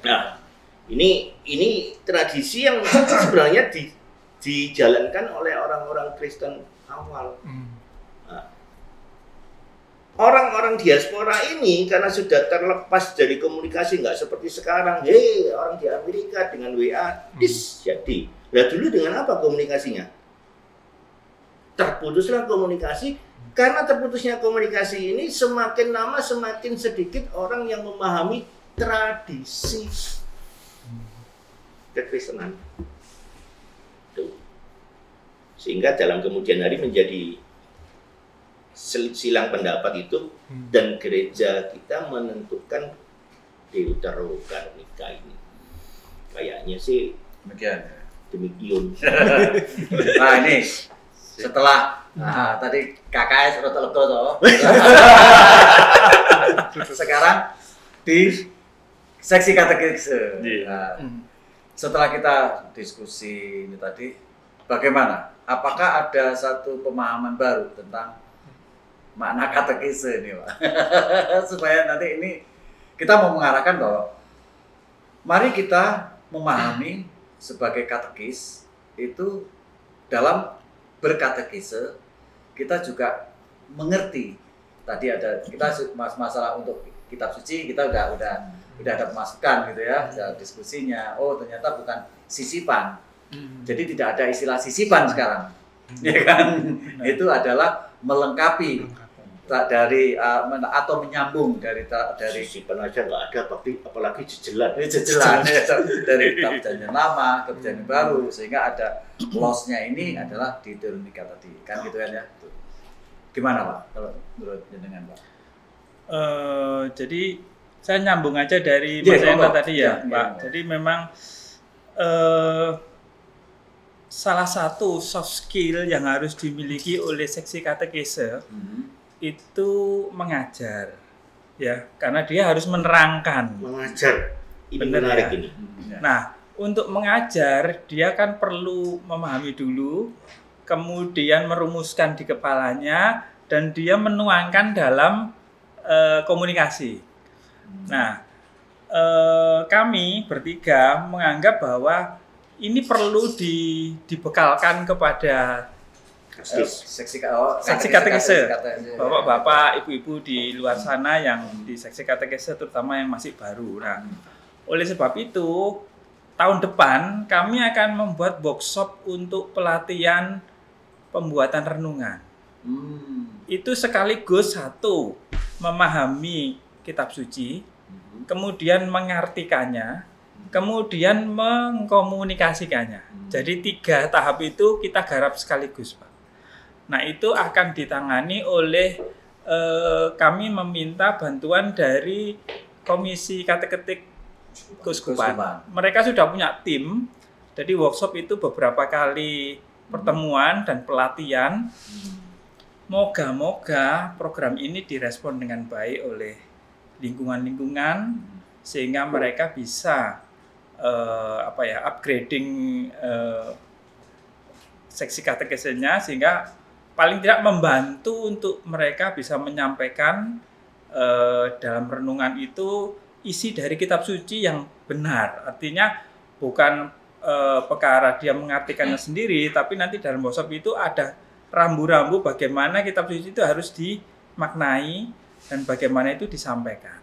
Nah, ini tradisi yang sebenarnya dijalankan oleh orang-orang Kristen awal. Nah, orang-orang diaspora ini karena sudah terlepas dari komunikasi, nggak seperti sekarang, orang di Amerika dengan WA, jadi. Nah dulu dengan apa komunikasinya? Terputuslah komunikasi. Karena terputusnya komunikasi ini semakin lama semakin sedikit orang yang memahami tradisi kekristenan. Sehingga dalam kemudian hari menjadi silang pendapat itu dan gereja kita menentukan Deuterokanonika ini. Kayaknya sih Demikian. Nah ini setelah tadi KKS Roto Lego toh. Sekarang di seksi katekese. setelah kita diskusi ini tadi, bagaimana? Apakah ada satu pemahaman baru tentang makna katekise ini, Pak? Supaya nanti ini kita mau mengarahkan bahwa mari kita memahami sebagai katekis itu dalam berkatekise kita juga mengerti. Tadi ada kita masalah untuk kitab suci kita udah ada masukan gitu ya, ada diskusinya. Oh ternyata bukan sisipan. Jadi tidak ada istilah sisipan sekarang, ya kan? Itu adalah melengkapi dari atau menyambung dari sisipan aja nggak ada, tapi apalagi jejelan. Jejelan dari kitab Perjanjian Lama ke Perjanjian Baru, sehingga ada loss-nya ini adalah di Teutonika tadi, kan gitu kan ya? Gimana Pak kalau menurut jenengan Pak? Jadi saya nyambung aja dari Mas Hendra tadi ya, Pak. Jadi memang salah satu soft skill yang harus dimiliki oleh seksi katekese itu mengajar, ya, karena dia harus menerangkan. Mengajar, ini benar menarik ya? ini. Nah, untuk mengajar dia kan perlu memahami dulu, kemudian merumuskan di kepalanya, dan dia menuangkan dalam komunikasi. Nah, kami bertiga menganggap bahwa ini perlu dibekalkan kepada seksi katekese, bapak-bapak, ibu-ibu di luar sana yang di seksi katekese, terutama yang masih baru. Nah, oleh sebab itu tahun depan kami akan membuat workshop untuk pelatihan pembuatan renungan. Itu sekaligus satu memahami kitab suci, kemudian mengartikannya, kemudian mengkomunikasikannya. Jadi 3 tahap itu kita garap sekaligus, Pak. Nah, itu akan ditangani oleh kami meminta bantuan dari Komisi Kateketik Keuskupan. Mereka sudah punya tim. Jadi workshop itu beberapa kali pertemuan dan pelatihan. Moga-moga program ini direspon dengan baik oleh lingkungan-lingkungan sehingga mereka bisa upgrading seksi katekesenya, sehingga paling tidak membantu untuk mereka bisa menyampaikan dalam renungan itu isi dari kitab suci yang benar. Artinya bukan perkara dia mengartikannya sendiri, tapi nanti dalam workshop itu ada rambu-rambu bagaimana kitab suci itu harus dimaknai dan bagaimana itu disampaikan.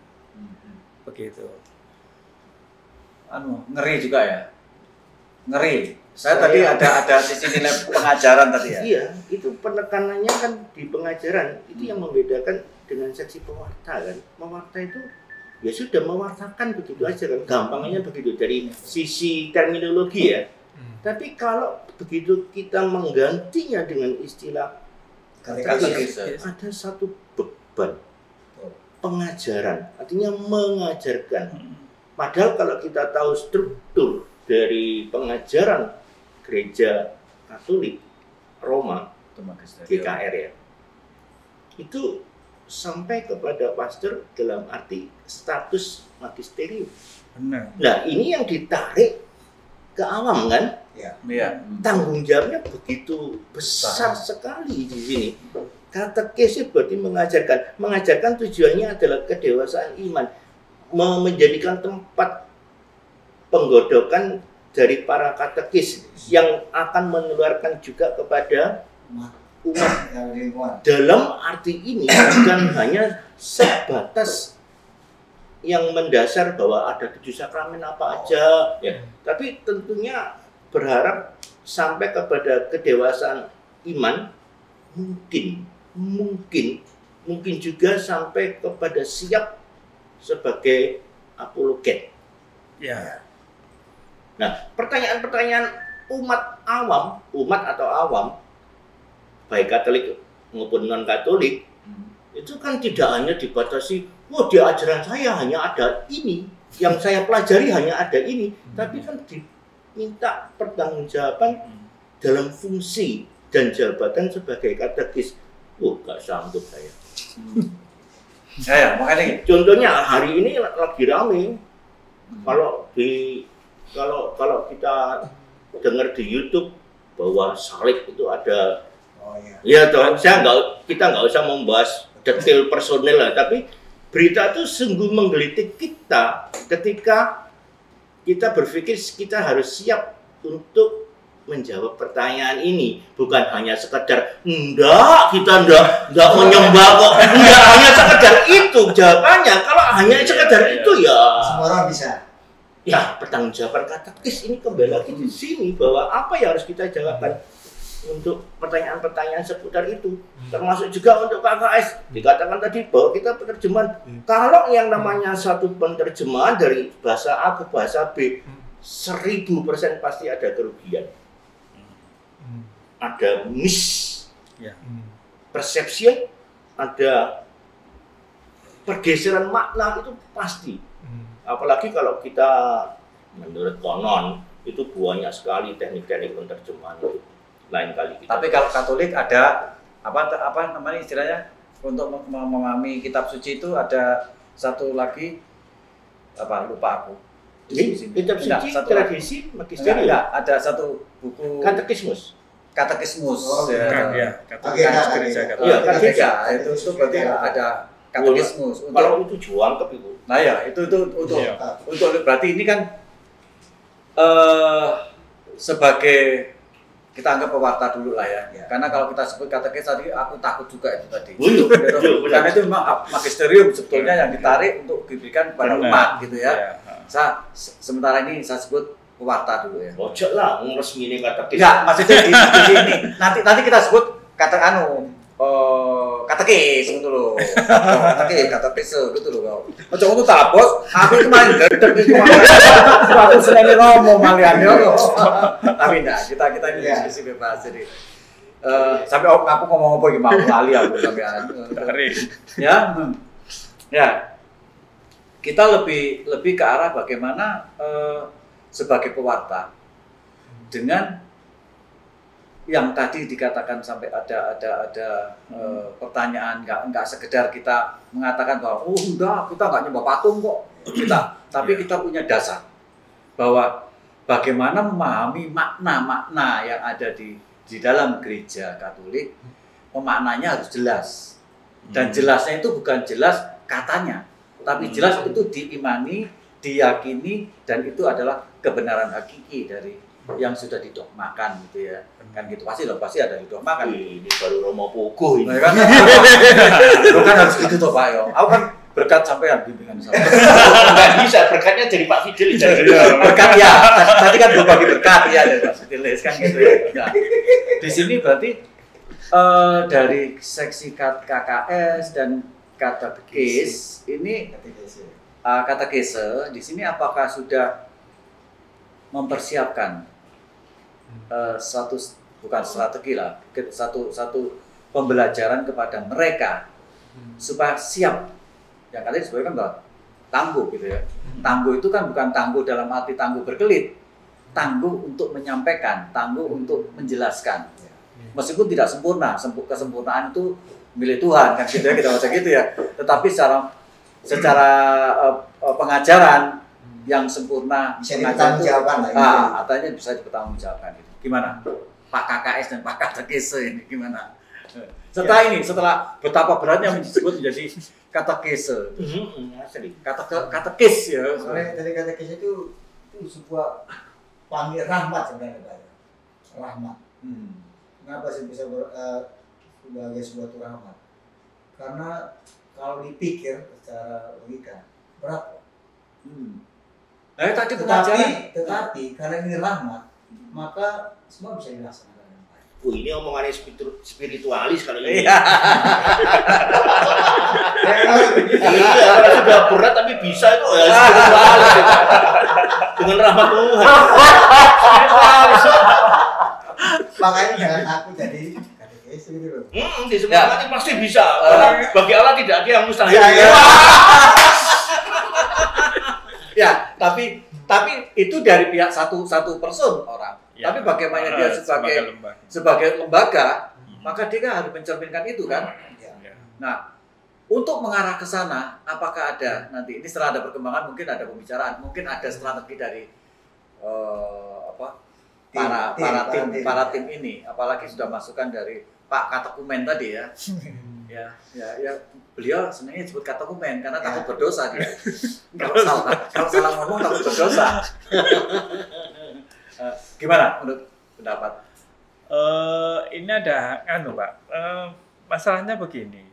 Begitu. Ngeri juga ya. Ngeri. Saya tadi ada sisi nilai pengajaran tadi ya. Iya, itu penekanannya kan di pengajaran. Itu yang membedakan dengan seksi pewarta kan. Mewarta itu ya sudah mewartakan begitu aja kan. Gampangnya begitu dari sisi terminologi ya. Tapi kalau begitu kita menggantinya dengan istilah katekis, ada satu beban pengajaran, artinya mengajarkan. Padahal kalau kita tahu struktur dari pengajaran Gereja Katolik Roma, GKR ya, itu sampai kepada pastor dalam arti status magisterium. Benar. Nah, ini yang ditarik ke awam kan? Ya. Tanggung jawabnya begitu besar sekali di sini. Katekis berarti mengajarkan. Mengajarkan tujuannya adalah kedewasaan iman, menjadikan tempat penggodokan dari para katekis yang akan menularkan juga kepada umat. Dalam arti ini bukan hanya sebatas yang mendasar bahwa ada 7 sakramen apa aja, ya. Tapi tentunya berharap sampai kepada kedewasaan iman, mungkin juga sampai kepada siap sebagai apologet. Ya. Nah, pertanyaan-pertanyaan umat atau awam, baik Katolik maupun non Katolik, itu kan tidak hanya dibatasi, di ajaran saya hanya ada ini, yang saya pelajari hanya ada ini, tapi kan diminta pertanggungjawaban dalam fungsi dan jabatan sebagai katekis. Gak sanggup saya. Ya, makanya contohnya hari ini lagi rame, kalau di kalau kita dengar di YouTube bahwa salib itu ada, Oh iya. ya toh, kita nggak usah membahas detail personel lah, tapi berita itu sungguh menggelitik kita ketika kita berpikir kita harus siap untuk menjawab pertanyaan ini, bukan hanya sekedar kita enggak menyembah kok, enggak hanya sekedar itu jawabannya. Kalau hanya sekedar itu ya Semua orang bisa. ya pertanggungjawaban katekis ini kembali lagi di sini, bahwa apa yang harus kita jawabkan untuk pertanyaan-pertanyaan seputar itu, termasuk juga untuk KKS. Dikatakan tadi bahwa kita penerjemahan, kalau yang namanya satu penerjemahan dari bahasa A ke bahasa B 1000% pasti ada kerugian, ada persepsi, ada pergeseran makna, itu pasti. Apalagi kalau kita menurut konon itu banyak sekali teknik-teknik penerjemahan itu. Lain kali kita. Tapi kalau Katolik ada apa namanya istilahnya untuk memahami kitab suci itu ada satu lagi apa lupa aku. Ini kitab suci tradisi magisterium. Enggak, ada satu buku Katekismus. Oh, ya. Katolik gereja Katolik. Iya, Gereja itu berarti ada katekismus Kalau itu juang ke itu. Nah ya itu untuk Iya. untuk berarti ini kan sebagai kita anggap pewarta dulu lah ya. Karena kalau kita sebut katekis tadi aku takut juga itu tadi. Karena itu memang magisterium sebetulnya yang ditarik untuk diberikan kepada umat gitu ya. Sementara ini saya sebut pewarta dulu ya. Ojo lah ngresmine katekis. Enggak, maksudnya di sini. Nanti kita sebut katekis gitu loh. Katekis gitu loh. Ojo ngono ta, Bos. Aku kemarin gedeg itu. Aku seneng ngomong malian yo. Tapi enggak, kita ini diskusi bebas jadi. Sampai aku ngomong apa iki mau lali aku sampean. Ya. Ya. Kita lebih ke arah bagaimana sebagai pewarta dengan yang tadi dikatakan sampai ada pertanyaan, nggak sekedar kita mengatakan bahwa enggak, kita nggak nyembah patung kok tapi kita punya dasar bahwa bagaimana memahami makna-makna yang ada di dalam gereja Katolik, pemaknanya harus jelas, dan jelasnya itu bukan jelas katanya, tapi jelas itu diimani, diyakini, dan itu adalah kebenaran hakiki dari yang sudah didogmakan gitu ya. Kan gitu pasti ada didogmakan. Ini baru Romo Pogo ini. Nah, kan? Lo kan harus gitu toh Pak yo. Aku kan berkat sampean bimbingan saya. Enggak bisa, berkatnya jadi Pak Fidelis. Berkat ya. Tadi kan gue bagi berkat ya dari Pak Fidelis kan gitu ya. Nah, di sini berarti dari seksi KKS dan katekis ini katekese di sini apakah sudah mempersiapkan bukan strategi lah, satu pembelajaran kepada mereka supaya siap. Yang kalian sebenarnya kan tangguh gitu ya. Tangguh itu kan bukan tangguh dalam arti tangguh berkelit, tangguh untuk menyampaikan, tangguh untuk menjelaskan. Meskipun tidak sempurna, kesempurnaan itu milik Tuhan kan gitu ya, kita baca gitu ya. Tetapi secara pengajaran yang sempurna bisa dipertanggungjawabkan lah. artinya bisa dipertanggungjawabkan gitu. Gimana Pak KKS dan Pak Katekese ini gimana? Setelah betapa beratnya disebut menjadi katekese, katekis ya. Soalnya dari katekis itu sebuah panggil rahmat sebenarnya Pak. Rahmat. Kenapa sih bisa sebagai sebuah rahmat? Karena kalau dipikir secara logika berat. Tadi pengajaran. Tetapi karena ini rahmat, maka semua bisa dilaksanakan dengan baik. Ini omongannya spiritualis kalau ini. Iya. Iya, sudah berat tapi bisa itu ya spiritualis. Dengan rahmat Tuhan. Makanya jangan takut jadi katekis gitu loh. Di semua nanti pasti bisa. Karena bagi Allah tidak ada yang mustahil. Ya, tapi itu dari pihak satu person orang. Ya, tapi bagaimana dia sebagai lembaga, maka dia kan harus mencerminkan itu kan. Ya. Nah, untuk mengarah ke sana, apakah ada nanti ini setelah ada perkembangan mungkin ada pembicaraan, mungkin ada strategi dari apa Tim, para tim ini, apalagi sudah masukan dari Pak Katekumen tadi ya. ya beliau sebenarnya disebut Katekumen karena takut berdosa dia. kalau salah ngomong takut berdosa. Gimana menurut pendapat? Ini ada Pak. Masalahnya begini.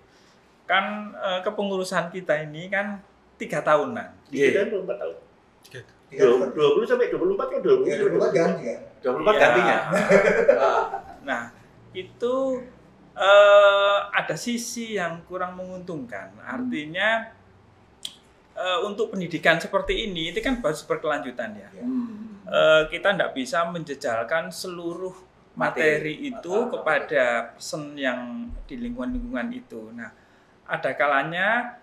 Kan kepengurusan kita ini kan 3 tahunan. 3 tahun 4 tahun. 20 20 sampai 24 atau 24 ganti kan? 24 Iya. gantinya. Nah, itu ada sisi yang kurang menguntungkan. Artinya untuk pendidikan seperti ini, itu kan harus berkelanjutan ya. Kita tidak bisa menjejalkan seluruh materi itu kepada person yang di lingkungan itu. Nah, ada kalanya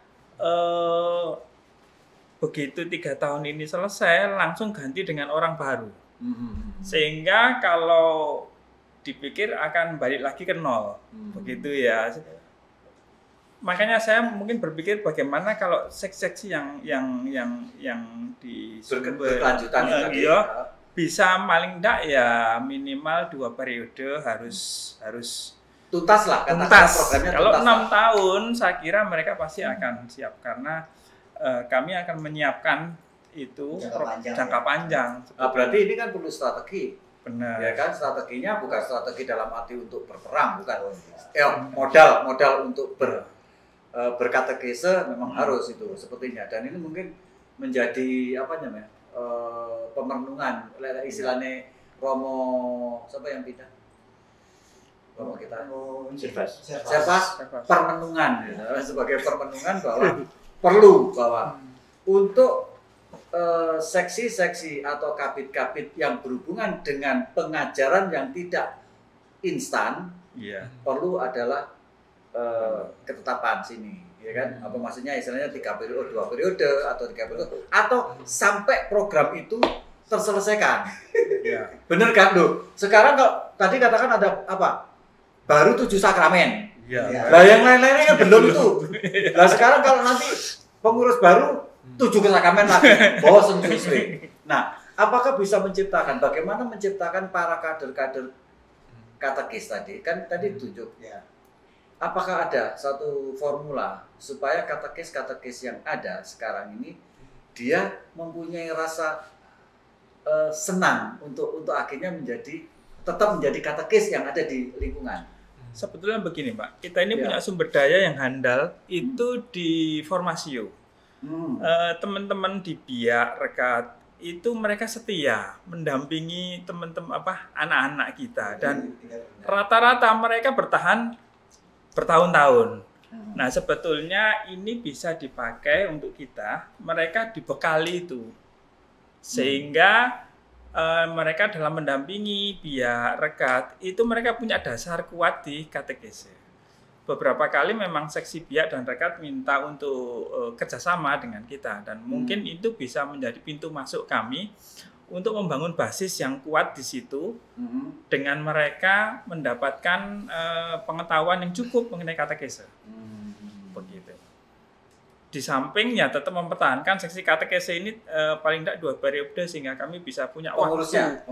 begitu 3 tahun ini selesai, langsung ganti dengan orang baru. Sehingga kalau dipikir akan balik lagi ke nol. Begitu ya. Makanya saya mungkin berpikir bagaimana kalau seksi-seksi yang di Berkelanjutan tadi. bisa paling enggak ya minimal 2 periode harus Tuntas lah, tuntas. programnya Kalau tuntas 6 lah. tahun saya kira mereka pasti akan siap karena kami akan menyiapkan itu jangka panjang. Berarti ini kan perlu strategi. Benar. Ya kan, strateginya bukan strategi dalam arti untuk berperang, bukan. Modal untuk berkatekese memang harus itu sepertinya. Dan ini mungkin menjadi apa namanya? Pemerenungan, istilahnya Romo siapa yang pindah? Romo kita. Servas permenungan sebagai permenungan bahwa untuk seksi-seksi atau kabit-kabit yang berhubungan dengan pengajaran yang tidak instan, perlu adalah ketetapan sini, ya kan? Apa maksudnya istilahnya 3 periode, 2 periode atau 3 periode atau sampai program itu terselesaikan. Bener kan loh? Sekarang kalau tadi katakan ada apa? Baru 7 sakramen. Lah yang lain-lainnya kan belum itu. Lah sekarang kalau nanti pengurus baru 7 sakramen lagi, bosan susah. Nah, apakah bisa menciptakan? Bagaimana menciptakan para kader-kader katekis tadi? Kan tadi tunjuk. Apakah ada satu formula supaya katekis-katekis yang ada sekarang ini dia mempunyai rasa senang untuk akhirnya tetap menjadi katekis yang ada di lingkungan? Sebetulnya begini Pak, kita ini punya sumber daya yang handal itu di Formasio. Teman-teman di Biak, Rekat itu mereka setia mendampingi teman-teman anak-anak kita dan rata-rata mereka bertahan bertahun-tahun. Nah, sebetulnya ini bisa dipakai untuk kita, mereka dibekali itu. Sehingga mereka dalam mendampingi Biak, Rekat, itu mereka punya dasar kuat di katekese. Beberapa kali memang seksi Biak dan Rekat minta untuk kerjasama dengan kita. Dan mungkin itu bisa menjadi pintu masuk kami untuk membangun basis yang kuat di situ. Dengan mereka mendapatkan pengetahuan yang cukup mengenai katekese. Begitu. Di sampingnya tetap mempertahankan seksi katekese ini paling tidak 2 periode sehingga kami bisa punya pengurusnya.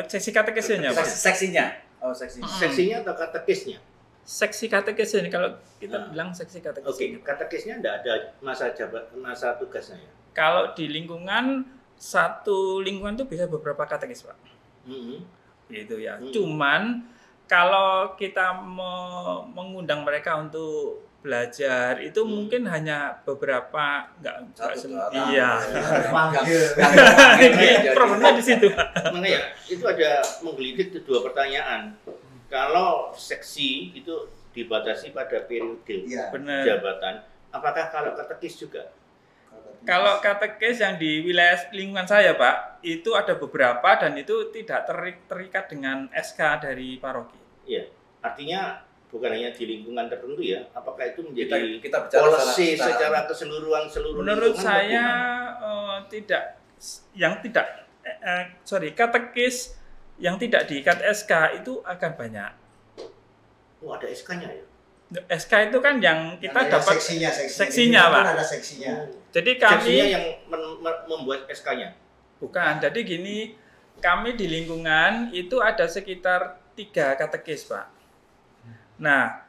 Seksi katekesenya, Pak. Seksinya. Oh, seksinya. Seksinya atau katekisnya? Seksi katekese ini kalau kita bilang seksi katekese. Oke, katekisnya enggak ada masa tugasnya ya. Kalau di lingkungan satu lingkungan itu bisa beberapa katekis, Pak. Gitu ya. Cuman kalau kita mengundang mereka untuk belajar itu mungkin hanya beberapa enggak semua. Iya. Problemnya di situ. Makanya itu ada menggelitik 2 pertanyaan. Kalau seksi itu dibatasi pada periode Benar. jabatan, apakah kalau katekis juga? Kalau katekis yang di wilayah lingkungan saya, Pak, itu ada beberapa dan itu tidak terikat dengan SK dari paroki. Iya, artinya bukan hanya di lingkungan tertentu ya. Apakah itu menjadi kita bicara policy secara keseluruhan seluruh menurut lingkungan? saya katekis yang tidak diikat SK itu akan banyak. Oh, ada SK-nya ya? SK itu kan yang kita dapat seksinya, seksinya, Pak. ada seksinya. Jadi kami Seksinya yang membuat SK-nya. Bukan. Jadi gini, kami di lingkungan itu ada sekitar 3 katekis, Pak. Nah,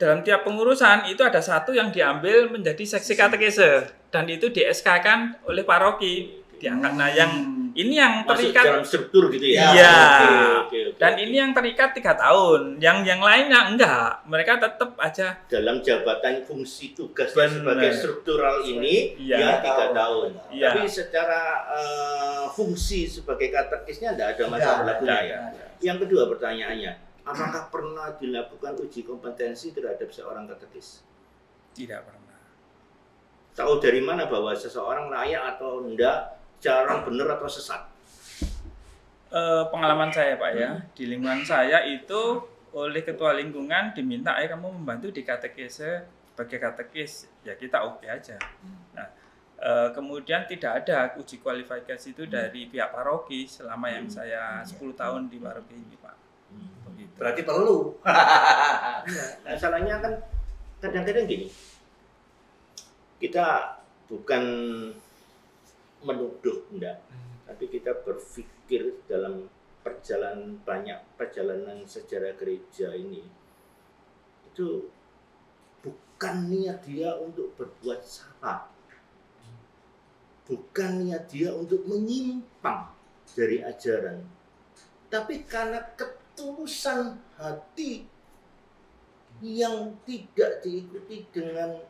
dalam tiap pengurusan itu ada satu yang diambil menjadi seksi katekese dan itu di SK-kan oleh paroki. Diangkat. Nah, yang ini yang Masuk terikat dalam struktur gitu ya. Iya. Oke. dan ini yang terikat 3 tahun. Yang lainnya enggak. Mereka tetap aja Dalam jabatan fungsi tugasnya Benar. sebagai struktural ini Iya. ya 3 tahun. Iya. Tapi secara fungsi sebagai katekisnya tidak ada masalah berlakunya ya. Yang kedua pertanyaannya, apakah pernah dilakukan uji kompetensi terhadap seorang katekis? tidak pernah. Tahu dari mana bahwa seseorang layak atau enggak, cara benar atau sesat? Pengalaman saya, Pak, ya, di lingkungan saya itu oleh ketua lingkungan diminta, ayo kamu membantu di katekese sebagai katekis, ya kita oke aja. Nah, kemudian tidak ada uji kualifikasi itu dari pihak paroki selama yang saya 10 tahun di paroki ini, Pak. Begitu. Berarti perlu. Masalahnya kan kadang-kadang gini, kita bukan menuduh enggak, tapi kita berpikir dalam banyak perjalanan sejarah gereja ini itu bukan niat dia untuk berbuat salah, bukan niat dia untuk menyimpang dari ajaran, tapi karena ketulusan hati yang tidak diikuti dengan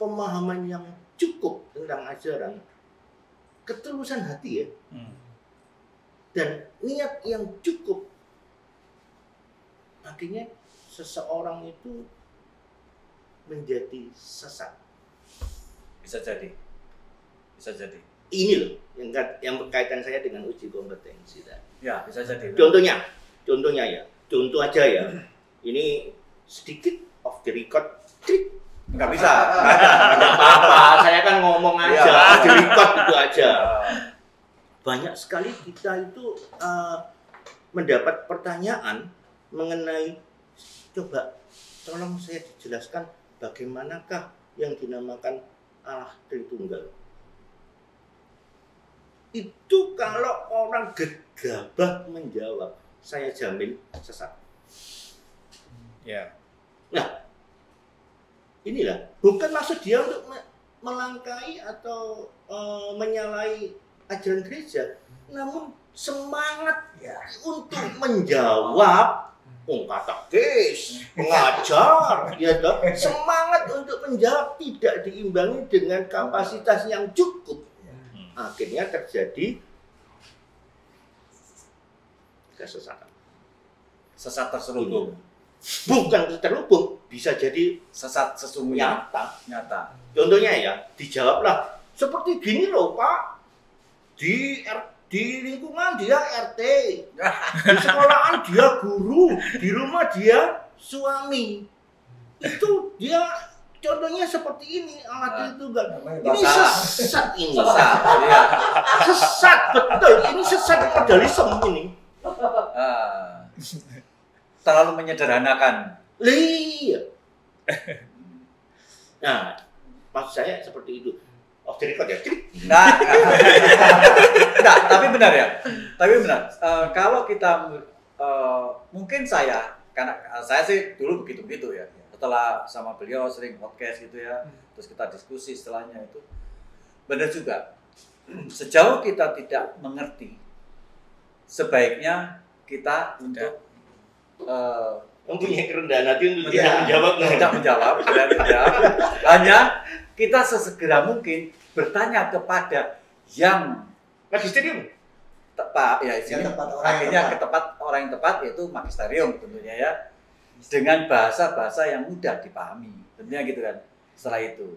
pemahaman yang cukup tentang ajaran, ketulusan hati ya, dan niat yang cukup, akhirnya seseorang itu menjadi sesat. Bisa jadi. Ini loh yang berkaitan saya dengan uji kompetensi tadi. Ya, bisa jadi. Contohnya ya, contoh aja ya. Ini sedikit off the record, klik. Nggak bisa. Nggak apa-apa, saya kan ngomong aja, Iya. off the record itu aja. Banyak sekali kita itu mendapat pertanyaan mengenai, coba tolong saya dijelaskan bagaimanakah yang dinamakan Allah Tritunggal. Itu kalau orang gegabah menjawab, saya jamin sesat. Ya. Nah, inilah bukan maksud dia untuk melangkai atau menyalahi ajaran gereja, namun semangat untuk menjawab, katekis, pengajar, ya toh, semangat untuk menjawab tidak diimbangi dengan kapasitas yang cukup. Akhirnya terjadi kesesatan. Sesat terselubung. Bukan terselubung, bisa jadi Sesat sesungguhnya nyata. nyata. Contohnya ya, dijawablah seperti gini loh Pak, di lingkungan dia RT, di sekolahan dia guru, di rumah dia suami. Itu dia contohnya seperti ini, alat itu enggak. Ini sesat ini. Sesat. Iya. Sesat betul, ini sesat modalisme ini. Terlalu menyederhanakan. Iya. Nah, maksud saya seperti itu. Oh, jadi kok ya? Nah, enggak, tapi benar ya. Tapi benar. Kalau kita mungkin karena saya sih dulu begitu ya. Setelah sama beliau sering podcast gitu ya, terus kita diskusi setelahnya itu benar juga. Sejauh kita tidak mengerti, sebaiknya kita untuk mempunyai kerendahan hati untuk tidak menjawab. Tidak menjawab. Hanya kita sesegera mungkin bertanya kepada yang Magisterium. tepat, ya sini akhirnya ke tempat orang yang tepat, yaitu magisterium tentunya ya, dengan bahasa-bahasa yang mudah dipahami tentunya gitu kan. Setelah itu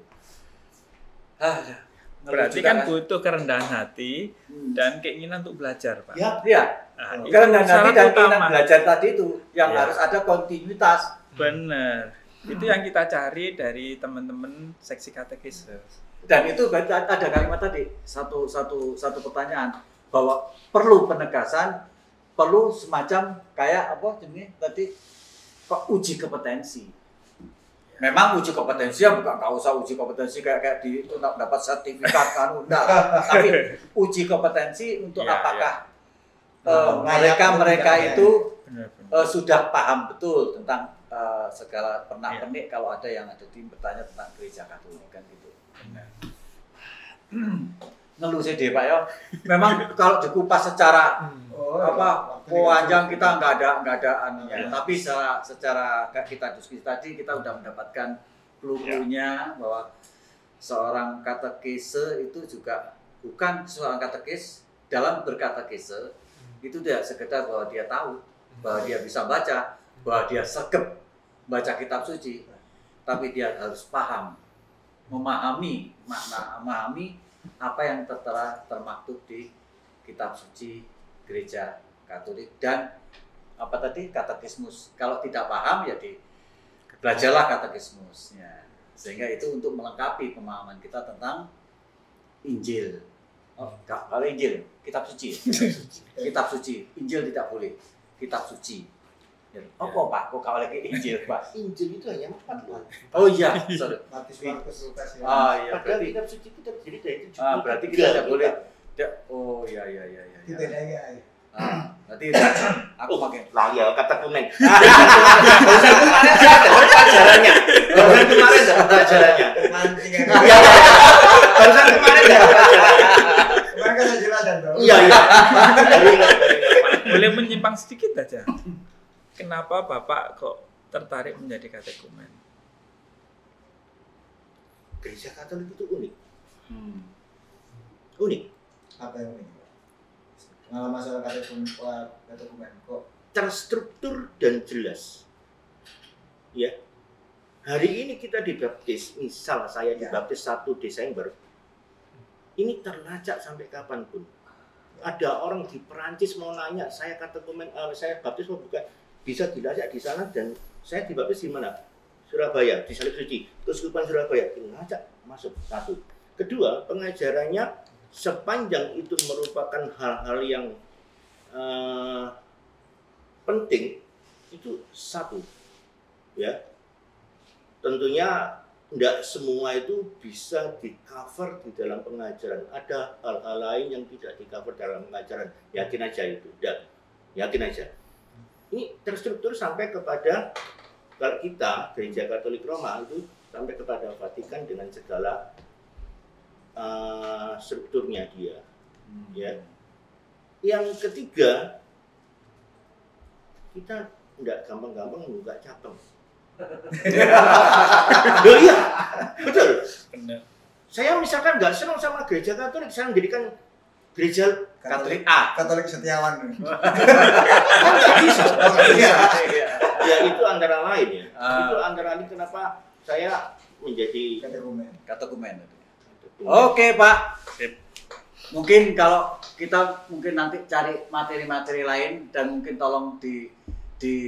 Berarti kan butuh kerendahan hati dan keinginan untuk belajar, Pak. ya Nah, itu kerendahan hati syarat dan keinginan utama. belajar tadi itu yang Ya. harus ada kontinuitas. Benar. Itu yang kita cari dari teman-teman seksi katekis. Dan itu ada kalimat tadi, satu pertanyaan bahwa perlu penegasan, perlu semacam kayak apa jenis tadi, kok uji kompetensi. Memang uji kompetensi ya bukan, nggak usah uji kompetensi kayak di itu dapat sertifikat kan enggak. Tapi uji kompetensi untuk Iya, apakah Layak mereka itu Benar-benar. sudah paham betul tentang segala Iya. pernak-pernik kalau ada yang ada di bertanya tentang gereja Katolik kan gitu. Benar. Ngeluh sih deh Pak ya. Memang kalau dikupas secara Oh, apa waktu panjang dikasih- kita nggak ada anunya. Iya. Tapi secara kayak kita diskusi tadi kita udah mendapatkan clue-nya bahwa seorang katekese itu juga bukan seorang katekis dalam berkatekese itu tidak sekedar bahwa dia tahu, bahwa dia bisa baca, bahwa dia sergap baca kitab suci, tapi dia harus paham, memahami makna, memahami apa yang tertera termaktub di kitab suci gereja Katolik dan apa tadi katekismus. Kalau tidak paham ya belajarlah katekismusnya. Sehingga itu untuk melengkapi pemahaman kita tentang Injil. Oh, kalau Injil, kitab suci. Kitab suci. Injil tidak boleh. Kitab suci. Ya. Oh, kok Pak? Kok kalau lagi Injil, Pak? Injil itu hanya 4 loh. Oh iya, sorry. Matius, Markus, Lukas ya. Ah iya, Padahal berarti kitab suci kita jadi dari 73 berarti kita tidak boleh. Oh iya. Itu bedanya. Berarti aku pakai layar kata kuning. Barusan kemarin saya dapat pelajarannya. Barusan kemarin dapat pelajarannya. Mancing ya. Iya. Barusan kemarin dapat pelajarannya. Kemarin kan saya jelasan dong. Iya. Baru ingat. Boleh menyimpang sedikit aja. Kenapa Bapak kok tertarik menjadi katekumen? Gereja Katolik itu unik. Hmm. Unik. Apa yang ini? Pengalaman soal katekumen kok Terstruktur dan jelas. Ya. Hari ini kita dibaptis, misal saya dibaptis 1 Desember. Ini terlacak sampai kapanpun. Ada orang di Perancis mau nanya, saya katekumen, saya baptis mau bukan, bisa dilacak di sana dan saya dibaptis di mana? Surabaya, di Salib Suci, Keuskupan Surabaya, dilacak masuk 1. Kedua, pengajarannya sepanjang itu merupakan hal-hal yang penting, itu 1. Ya, tentunya tidak semua itu bisa di-cover di dalam pengajaran. Ada hal-hal lain yang tidak di-cover dalam pengajaran. Yakin aja itu, dan yakin aja. Ini terstruktur sampai kepada, kalau kita Gereja Katolik Roma itu sampai kepada Vatikan dengan segala strukturnya dia. Ya. Yang ketiga, kita tidak gampang-gampang membuka cabang. Loh iya, betul. Benar. Saya misalkan nggak senang sama gereja Katolik, saya mendirikan gereja Katolik A. Katolik Setiawan. kan nggak bisa. Iya. Ya itu antara lain ya. Ah. Itu antara lain kenapa saya menjadi Katekumen. Katekumen. Oke Pak. Mungkin kalau kita mungkin nanti cari materi-materi lain dan mungkin tolong di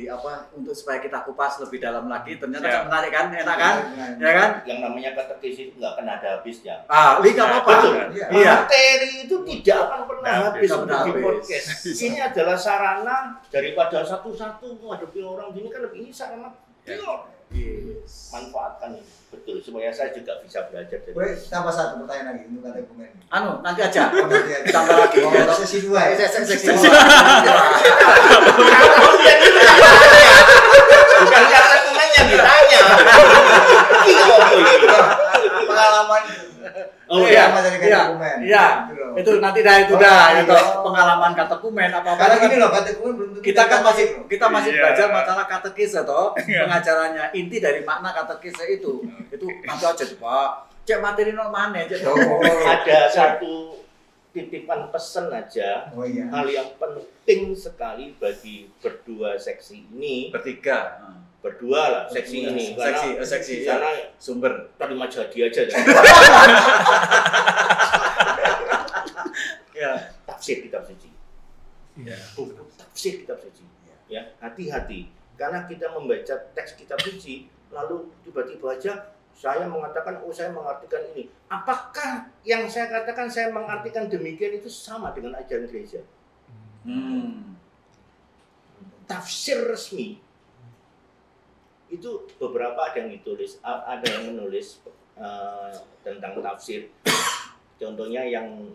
apa untuk supaya kita kupas lebih dalam lagi. Ternyata Siap. menarik kan, enak kan, ya kan? Yang namanya katekis itu nggak pernah ada habisnya. Nggak apa-apa. Betul. Iya. Materi itu tidak akan pernah habis Nggak untuk pernah di habis. podcast. Ini adalah sarana daripada satu-satu menghadapi orang gini kan lebih ini sarana pure. Yes. Manfaatkan ini betul supaya saya juga bisa belajar dari Boleh tambah 1 pertanyaan lagi untuk katekumen. Nanti aja. Oh, nanti aja. Tambah lagi. Oh, sesi 2 ya. Seksi. bukan karena temannya ditanya. Pengalaman. Oh iya. Sama dari katekumen. Iya. Gitu loh. Itu nanti dah itu Oh, dah iya. itu pengalaman katekumen apa-apa. Karena gini loh, katekumen belum tentu kita kan masih loh. masih Iya. belajar masalah katekise toh pengajarannya inti dari makna katekise itu nanti aja tuh Pak cek materi no mana aja dong. Ada satu titipan pesan aja. Oh iya. Hal yang penting sekali bagi berdua seksi ini, Bertiga. berdua lah seksi Berdua. ini, Seksi, karena ya. Sumber. terima jadi aja. Ya. Tafsir kitab suci. Ya. Tafsir kitab suci. Ya, hati-hati. Karena kita membaca teks kitab suci, lalu tiba-tiba aja saya mengatakan, saya mengartikan ini. Apakah yang saya katakan saya mengartikan demikian itu sama dengan ajaran gereja? Hmm. Tafsir resmi itu beberapa ada yang ditulis, ada yang menulis tentang tafsir. Contohnya yang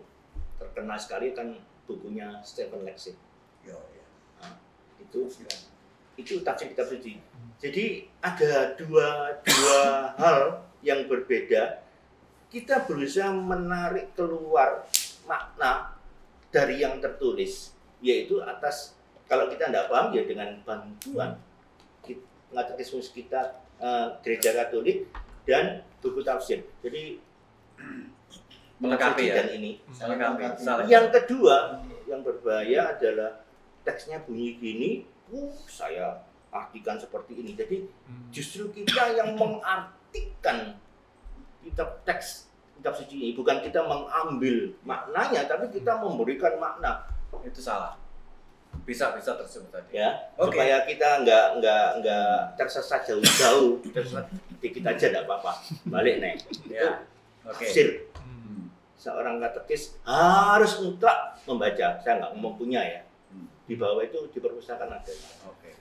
terkenal sekali kan bukunya Stephen Lexin. Yo, ya. Nah, itu tafsir kitab suci. Jadi ada dua hal yang berbeda. Kita berusaha menarik keluar makna dari yang tertulis, yaitu atas, kalau kita tidak paham ya dengan bantuan katekismus kita, gereja Katolik dan buku tafsir. Jadi Melengkapi ya. dan ini. Melengkapi. Yang kedua yang berbahaya adalah teksnya bunyi gini, saya artikan seperti ini. Jadi justru kita yang mengartikan teks kitab suci ini, bukan kita mengambil maknanya, tapi kita memberikan makna. Itu salah. Bisa tersebut tadi. Ya, Oke. supaya kita nggak tersesat jauh-jauh, tersesat dikit aja tidak apa-apa. Balik nih. Ya. Oke. Tafsir. Seorang katekis harus mutlak membaca. Saya nggak ngomong punya ya. Di bawah itu di perpustakaan ada. Oke.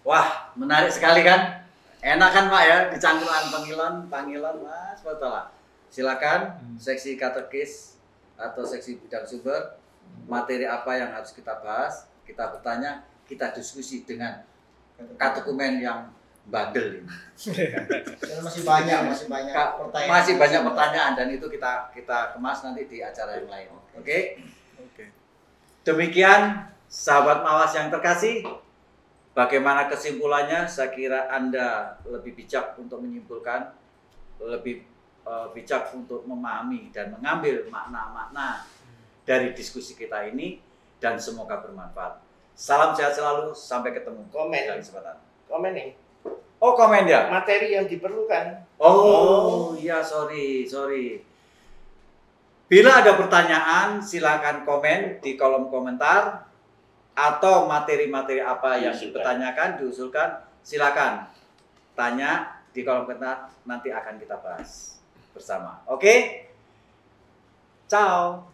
Wah, menarik sekali kan? Enak kan Pak ya, kecanggihan panggilan Mas, betul lah. Silakan seksi katekis atau seksi bidang sumber, materi apa yang harus kita bahas, kita bertanya, kita diskusi dengan katekumen yang bandel ini. Dan masih banyak pertanyaan. Masih banyak pertanyaan dan itu kita kemas nanti di acara yang lain. Oke? Demikian sahabat Mawas yang terkasih, bagaimana kesimpulannya? Saya kira Anda lebih bijak untuk menyimpulkan, lebih bijak untuk memahami dan mengambil makna-makna dari diskusi kita ini, dan semoga bermanfaat. Salam sehat selalu, sampai ketemu. Komen. Dalam kesempatan. Komen nih. Oh, komen ya? Materi yang diperlukan. Oh, iya, sorry. Bila ada pertanyaan, silakan komen di kolom komentar, atau materi-materi apa yang dipertanyakan, diusulkan, silakan tanya di kolom komentar, nanti akan kita bahas bersama. Oke? Ciao.